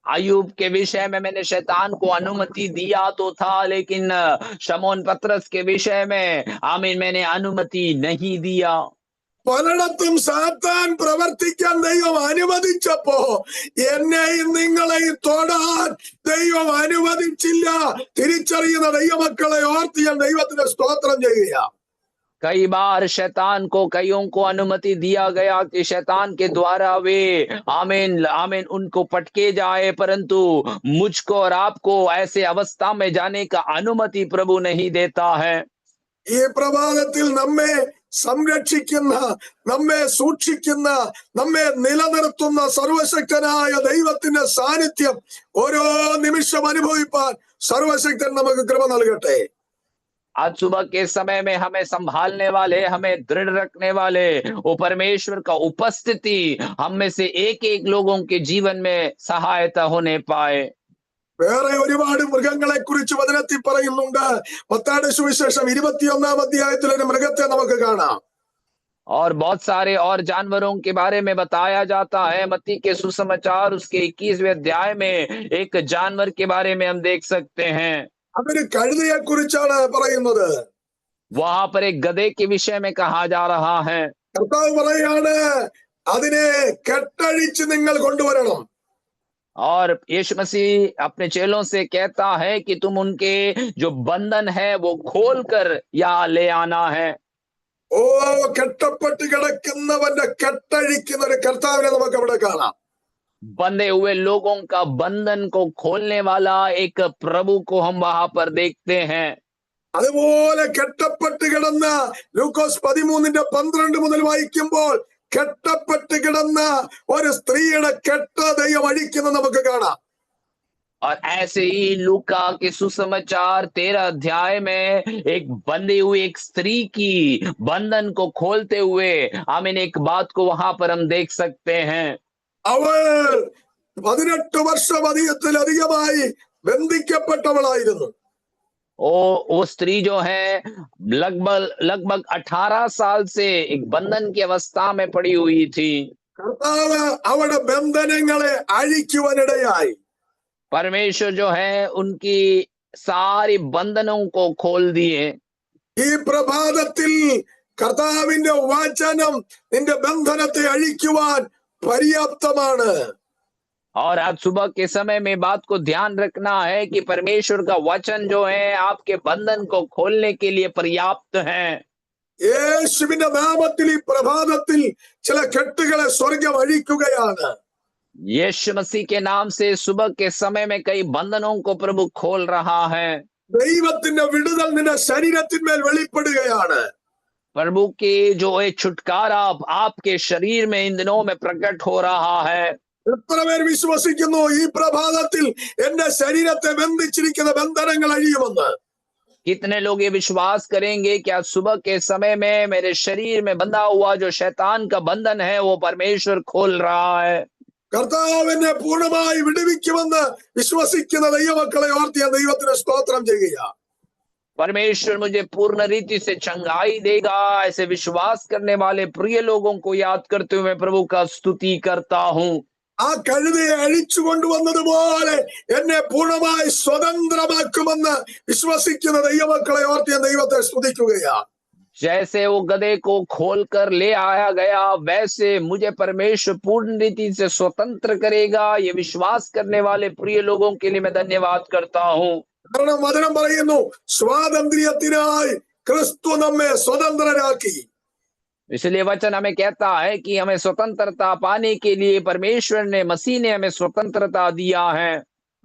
S1: अय्यूब के विषय में मैंने शैतान को अनुमति दिया तो था, लेकिन शमौन पतरस के विषय में आमीन मैंने अनुमति नहीं दिया।
S2: പലയിടത്തും സാത്താൻ പ്രവർത്തിക്കാൻ ദൈവം അനുവദിച്ചപ്പോ എന്നെയും നിങ്ങളെയും തൊടാൻ ദൈവം അനുവദിച്ചില്ല. തിരിച്ചറിയുന്ന ദൈവമക്കളെ ഓർത്ത് ഞാൻ ദൈവത്തിന് സ്തോത്രം ചെയ്യുക.
S1: कई बार शैतान को कईयों को अनुमति दिया गया कि शैतान के द्वारा वे आमीन आमीन उनको पटके जाए, परंतु मुझको और आपको ऐसे अवस्था में जाने का अनुमति प्रभु नहीं देता है।
S2: ഈ പ്രഭാതത്തിൽ നമ്മെ സംരക്ഷിക്കുന്ന, നമ്മെ സൂക്ഷിക്കുന്ന, നമ്മെ നിലനിർത്തുന്ന സർവശക്തനായ ദൈവത്തിന്റെ സാന്നിധ്യം ഓരോ നിമിഷം അനുഭവിപ്പാൻ സർവശക്തൻ നമുക്ക് കൃപ നൽകട്ടെ.
S1: आज सुबह के समय में हमें संभालने वाले, हमें दृढ़ रखने वाले वो परमेश्वर का उपस्थिति हम में से एक एक लोगों के जीवन में सहायता होने पाए।
S2: വേറെ ഒരുപാട് മൃഗങ്ങളെ കുറിച്ച് വചനത്തിൽ പറയുന്നുണ്ട്. മത്തായിയുടെ സുവിശേഷം 21-ാം അധ്യായത്തിൽ ഒരു മൃഗത്തെ നമുക്ക് കാണാം.
S1: और बहुत सारे और जानवरों के बारे में बताया जाता है। मत्ती के सुसमाचार उसके 21वें अध्याय में एक जानवर के बारे में हम देख सकते हैं।
S2: അതൊരു കഴുതയെ കുറിച്ചാണ് പറയുന്നത്.
S1: वहां पर एक गधे के विषय में कहा जा रहा है।
S2: കർത്താവ് പറയാണ്, അതിനെ കെട്ടഴിച്ച് നിങ്ങൾ കൊണ്ടുവരണം.
S1: और यीशु मसीह अपने चेलों से कहता है कि तुम उनके जो बंधन है वो खोल कर यहाँ ले आना है।
S2: ഓ, കെട്ടപ്പെട്ട് കിടക്കുന്നവന്റെ കെട്ടഴിക്കുന്ന ഒരു കർത്താവിനെ നമുക്ക് അവിടെ കാണാം.
S1: बंधे हुए लोगों का बंधन को खोलने वाला एक प्रभु को हम वहां पर देखते हैं।
S2: അതുപോലെ കെട്ടപ്പെട്ട് കിടന്ന ലൂക്കോസ് 13:12 മുതൽ വായിക്കുമ്പോൾ കെട്ടപ്പെട്ട് കിടന്ന ഒരു സ്ത്രീയുടെ കെട്ട് ദൈവം അഴിക്കുന്നത് നമുക്ക് കാണാം.
S1: और ऐसे ही लूका के सुसमाचार 13 अध्याय में एक बंधी हुई एक स्त्री की बंधन को खोलते हुए आमीन एक बात को वहां पर हम देख सकते हैं।
S2: അവൾ 18 വർഷം അധികത്തിലധികമായി ബന്ധിക്കപ്പെട്ടവളായിരുന്നു.
S1: वो स्त्री जो है लगभग 18 साल से एक बंधन की अवस्था में पड़ी हुई थी।
S2: കർത്താവ് അവരുടെ ബന്ധനങ്ങളെ അഴിക്കുവാനിടയായി.
S1: परमेश्वर जो है उनकी सारी बंधनों को खोल दिए।
S2: ഈ പ്രഭാതത്തിൽ കർത്താവിന്റെ വചനം നിന്റെ ബന്ധനത്തെ അഴിക്കുവാൻ पर्याप्तമാണ്.
S1: और आज सुबह के समय में बात को ध्यान रखना है कि परमेश्वर का वचन जो है आपके बंधन को खोलने के लिए पर्याप्त है।
S2: യേശുവിന്റെ നാമത്തിൽ ഈ പ്രഭാതത്തിൽ ചില കെട്ടുകളെ സ്വർഗം അഴിക്കുകയാണ്.
S1: यीशु मसीह के नाम से सुबह के समय में कई बंधनों को प्रभु खोल रहा है।
S2: ദൈവത്തിന്റെ വിടുതൽ നിന്റെ ശരീരത്തിന്മേൽ വെളിപ്പെടുകയാണ്.
S1: प्रभु की जो है छुटकारा आपके शरीर में इन दिनों में प्रकट हो रहा है।
S2: എത്ര പേർ വിശ്വസിക്കുന്നു ഈ പ്രഭാതത്തിൽ എന്റെ ശരീരത്തെ ബന്ധിച്ചിരിക്കുന്ന ബന്ധനങ്ങൾ അഴിയുമെന്ന്?
S1: कितने लोग ये विश्वास करेंगे कि आज सुबह के समय में मेरे शरीर में बंधा हुआ जो शैतान का बंधन है वो परमेश्वर खोल रहा है।
S2: കർത്താവിനെ പൂർണ്ണമായി വിടുവിക്കുമെന്ന് വിശ്വസിക്കുന്ന ദൈവമക്കളെ ഓർത്ത് ഞാൻ ദൈവത്തിന് സ്തോത്രം ചെയ്യുക.
S1: परमेश्वर मुझे पूर्ण रीति से चंगाई देगा, ऐसे विश्वास करने वाले प्रिय लोगों को याद करते हुए मैं प्रभु का स्तुति करता हूँ।
S2: ആ കഴുതയെ അഴിച്ചു കൊണ്ടുവന്നതുപോലെ എന്നെ പൂർണ്ണമായി സ്വതന്ത്രമാക്കുമെന്ന് വിശ്വസിക്കുന്ന ദൈവമക്കളെ ഓർത്ത് ഞാൻ ദൈവത്തെ സ്തുതിക്കുകയാണ്.
S1: जैसे वो गधे को खोलकर ले आया गया वैसे मुझे परमेश्वर पूर्ण रीति से स्वतंत्र करेगा। ये विश्वास करने वाले प्रिय लोगों के लिए मैं धन्यवाद करता हूँ।
S2: കാരണം വചനം പറയുന്നു സ്വാതന്ത്ര്യത്തിനായി ക്രിസ്തു നമ്മെ സ്വതന്ത്രരാക്കി.
S1: इसलिए वचन हमें कहता है कि हमें स्वतंत्रता पाने के लिए परमेश्वर ने मसीह ने हमें स्वतंत्रता दिया है।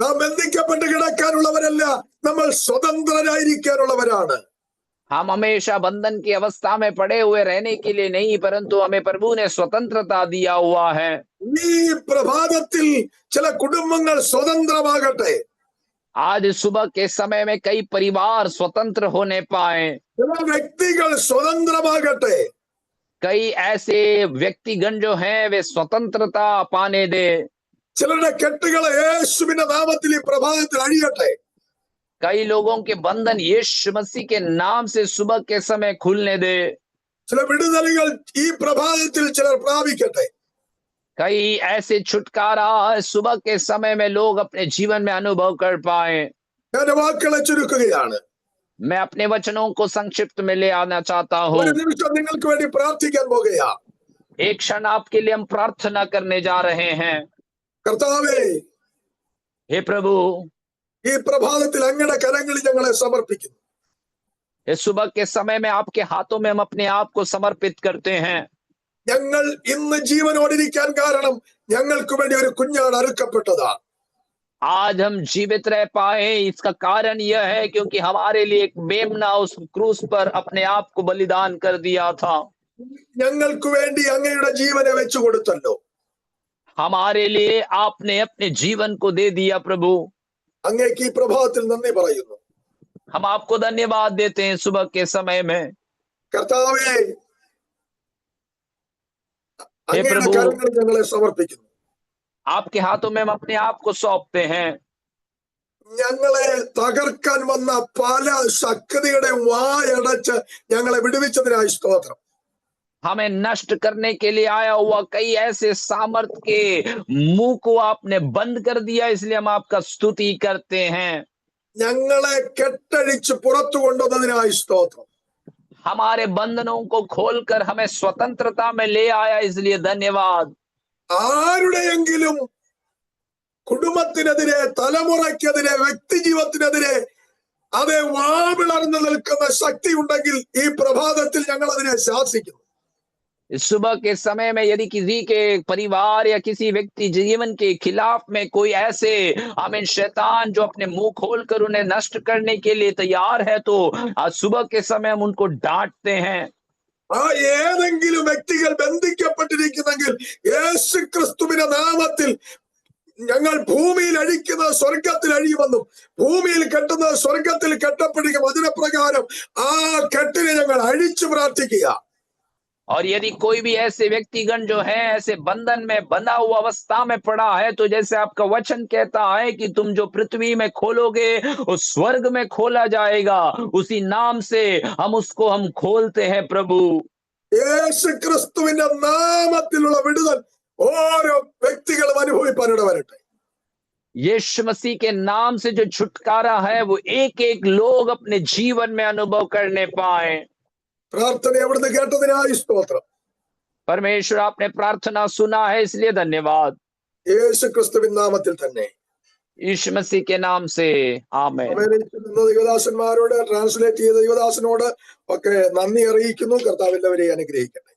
S2: നാം ബന്ധിക്കപ്പെട്ട് കിടക്കാനുള്ളവരല്ല, നമ്മൾ സ്വതന്ത്രരായിരിക്കാനുള്ളവരാണ്.
S1: हम हमेशा बंधन की अवस्था में पड़े हुए रहने के लिए नहीं, परंतु हमें प्रभु ने स्वतंत्रता दिया हुआ है।
S2: ഈ പ്രഭാതത്തിൽ ചില കുടുംബങ്ങൾ സ്വതന്ത്രമാകട്ടെ.
S1: आज सुबह के समय में कई परिवार स्वतंत्र होने पाए,
S2: ചില വ്യക്തികൾ സ്വതന്ത്രമാകട്ടെ.
S1: कई ऐसे व्यक्तिगण जो हैं वे स्वतंत्रता पाने दे।
S2: ചിലരുടെ കെട്ടുകൾ യേശുവിന്റെ നാമത്തിൽ ഈ പ്രഭാതത്തിൽ അഴിയട്ടെ.
S1: कई लोगों के बंधन यीशु मसीह के नाम से सुबह के समय खुलने दे।
S2: ചില വിടുതലുകൾ ഈ പ്രഭാതത്തിൽ ചിലർ പ്രാപിക്കട്ടെ.
S1: कई ऐसे छुटकारा सुबह के समय में लोग अपने जीवन में अनुभव कर पाए।
S2: ഞാൻ വാക്കുകളെ ചുരുക്കുകയാണ്.
S1: मैं अपने वचनों को संक्षिप्त में ले आना चाहता हूँ।
S2: ഒരു നിമിഷം നിങ്ങൾക്ക് വേണ്ടി പ്രാർത്ഥിക്കാൻ പോകുകയാ.
S1: एक क्षण आपके लिए हम प्रार्थना करने जा रहे हैं।
S2: കർത്താവേ,
S1: हे प्रभु,
S2: ഈ പ്രഭാതത്തിൽ അങ്ങയുടെ കരങ്ങളിൽ ഞങ്ങളെ സമർപ്പിക്കുന്നു.
S1: इस सुबह के समय में आपके हाथों में हम अपने आप को समर्पित करते हैं।
S2: ഞങ്ങൾ ഇന്ന് ജീവനോടിരിക്കാൻ കാരണം ഞങ്ങൾക്ക് വേണ്ടി ഒരു കുഞ്ഞാട് അറുക്കപ്പെട്ടതാ.
S1: आज हम जीवित रह पाए इसका कारण यह है क्योंकि हमारे लिए एक मेमना उस क्रूस पर अपने आप को बलिदान कर दिया था।
S2: ഞങ്ങൾക്ക് വേണ്ടി അങ്ങയുടെ ജീവനെ വെച്ചു കൊടുത്തല്ലോ.
S1: हमारे लिए आपने अपने जीवन को दे दिया प्रभु।
S2: അങ്ങേക്ക് ഈ പ്രഭാതത്തിൽ നന്ദി പറയുന്നു.
S1: हम आपको धन्यवाद देते हैं सुबह के समय में।
S2: കർത്താവേ,
S1: हे
S2: അങ്ങയുടെ
S1: प्रभु,
S2: കരങ്ങളിൽ ഞങ്ങളെ സമർപ്പിക്കുന്നു.
S1: आपके हाथों में हम अपने आप को सौंपते हैं।
S2: ഞങ്ങളെ തകർക്കാൻ വന്ന പല ശക്തിയുടെ വായടച്ച് ഞങ്ങളെ വിടുവിച്ചതിനായി സ്തോത്രം.
S1: हमें नष्ट करने के लिए आया हुआ कई ऐसे सामर्थ के मुंह को आपने बंद कर दिया, इसलिए हम आपका स्तुति करते हैं।
S2: ഞങ്ങളെ കെട്ടഴിച്ച് പുറത്തു കൊണ്ടുവന്നതിനായി സ്തോത്രം.
S1: हमारे बंधनों को खोलकर हमें स्वतंत्रता में ले आया, इसलिए धन्यवाद।
S2: ആരുടെയെങ്കിലും കുടുംബത്തിനെതിരെ, തലമുറയ്ക്കെതിരെ, വ്യക്തി ജീവിതത്തിനെതിരെ അതെ വാവിളർന്നു നിൽക്കുന്ന ശക്തി ഉണ്ടെങ്കിൽ ഈ പ്രഭാതത്തിൽ ഞങ്ങൾ അതിനെ ശാസിക്കുന്നു.
S1: इस सुबह के समय में यदि किसी के परिवार या किसी व्यक्ति जीवन के खिलाफ में कोई ऐसे शैतान जो अपने मुंह खोलकर उन्हें नष्ट करने के लिए तैयार है, तो आज सुबह के समय हम उनको डांटते हैं।
S2: ആ ഏതെങ്കിലും വ്യക്തികൾ ബന്ധിക്കപ്പെട്ടിരിക്കുന്നെങ്കിൽ യേശു ക്രിസ്തുവിന്റെ നാമത്തിൽ ഞങ്ങൾ ഭൂമിയിൽ അഴിക്കുന്ന സ്വർഗത്തിൽ അഴിയുമെന്നും ഭൂമിയിൽ കെട്ടുന്ന സ്വർഗത്തിൽ കെട്ടപ്പെടുക വചനപ്രകാരം ആ കെട്ടിനെ ഞങ്ങൾ അഴിച്ചു പ്രാർത്ഥിക്കുക.
S1: और यदि कोई भी ऐसे व्यक्तिगण जो है ऐसे बंधन में बंधा हुआ अवस्था में पड़ा है, तो जैसे आपका वचन कहता है कि तुम जो पृथ्वी में खोलोगे उस स्वर्ग में खोला जाएगा, उसी नाम से हम खोलते हैं प्रभु।
S2: യേശു ക്രിസ്തുവിന്റെ നാമത്തിലുള്ള വിടുതൽ ഓരോ വ്യക്തികളും അനുഭവിപ്പാനിട വരട്ടെ.
S1: यीशु मसीह के नाम से जो छुटकारा है वो एक एक लोग अपने जीवन में अनुभव करने पाए।
S2: പ്രാർത്ഥന എവിടുന്ന് കേട്ടതിനായി സ്തോത്രം.
S1: परमेश्वर आपने प्रार्थना सुना है इसलिए धन्यवाद।
S2: യേശു ക്രിസ്തുവിൻ നാമത്തിൽ തന്നെ.
S1: यीशु मसीह के नाम से आमेन।
S2: ദൈവദാസന്മാരോട് ട്രാൻസ്ലേറ്റ് ചെയ്ത ദൈവദാസനോട് ഒക്കെ നന്ദി അറിയിക്കുന്നു. കർത്താവ് എല്ലാവരെയും അനുഗ്രഹിക്കട്ടെ.